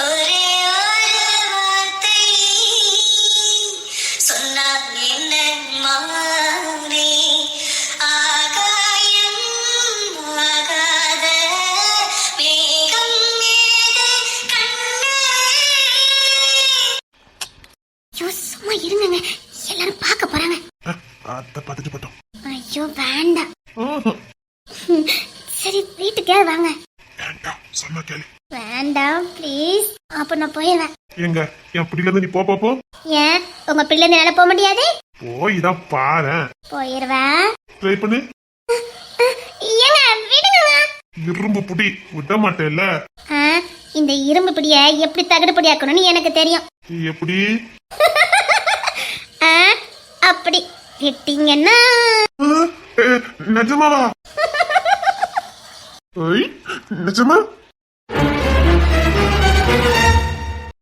ஒரே ஒரு வார்த்தை சொன்னால் என்ன மானே. ஆகாயம் ஆகாத மேகம் ஏது கண்ணே. ஐயோ, சும்மா இருங்க, எல்லாரும் பார்க்க போறாங்க. அத்தை பார்த்துட்டு போட்டோம். ஐயோ, வேண்டாம். சரி, வீட்டுக்கே வாங்க. வேண்டாம், சொன்ன கேளு. வேண்டாம் ப்ளீஸ். அப்ப நான் போயிடுவேன். எங்க என் பிடில நீ போ. ஏன், உங்க பிள்ளை என்னால போக முடியாது? போய் தான் பாரு. போயிருவேன். ட்ரை பண்ணு. ஏங்க, விடுங்க. இரும்பு புடி விட மாட்டேல்ல. இந்த இரும்பு பிடிய எப்படி தகடு பிடியாக்கணும்னு எனக்கு தெரியும். எப்படி? அப்படி விட்டீங்கன்னா. நிஜமாவா? நிஜமா?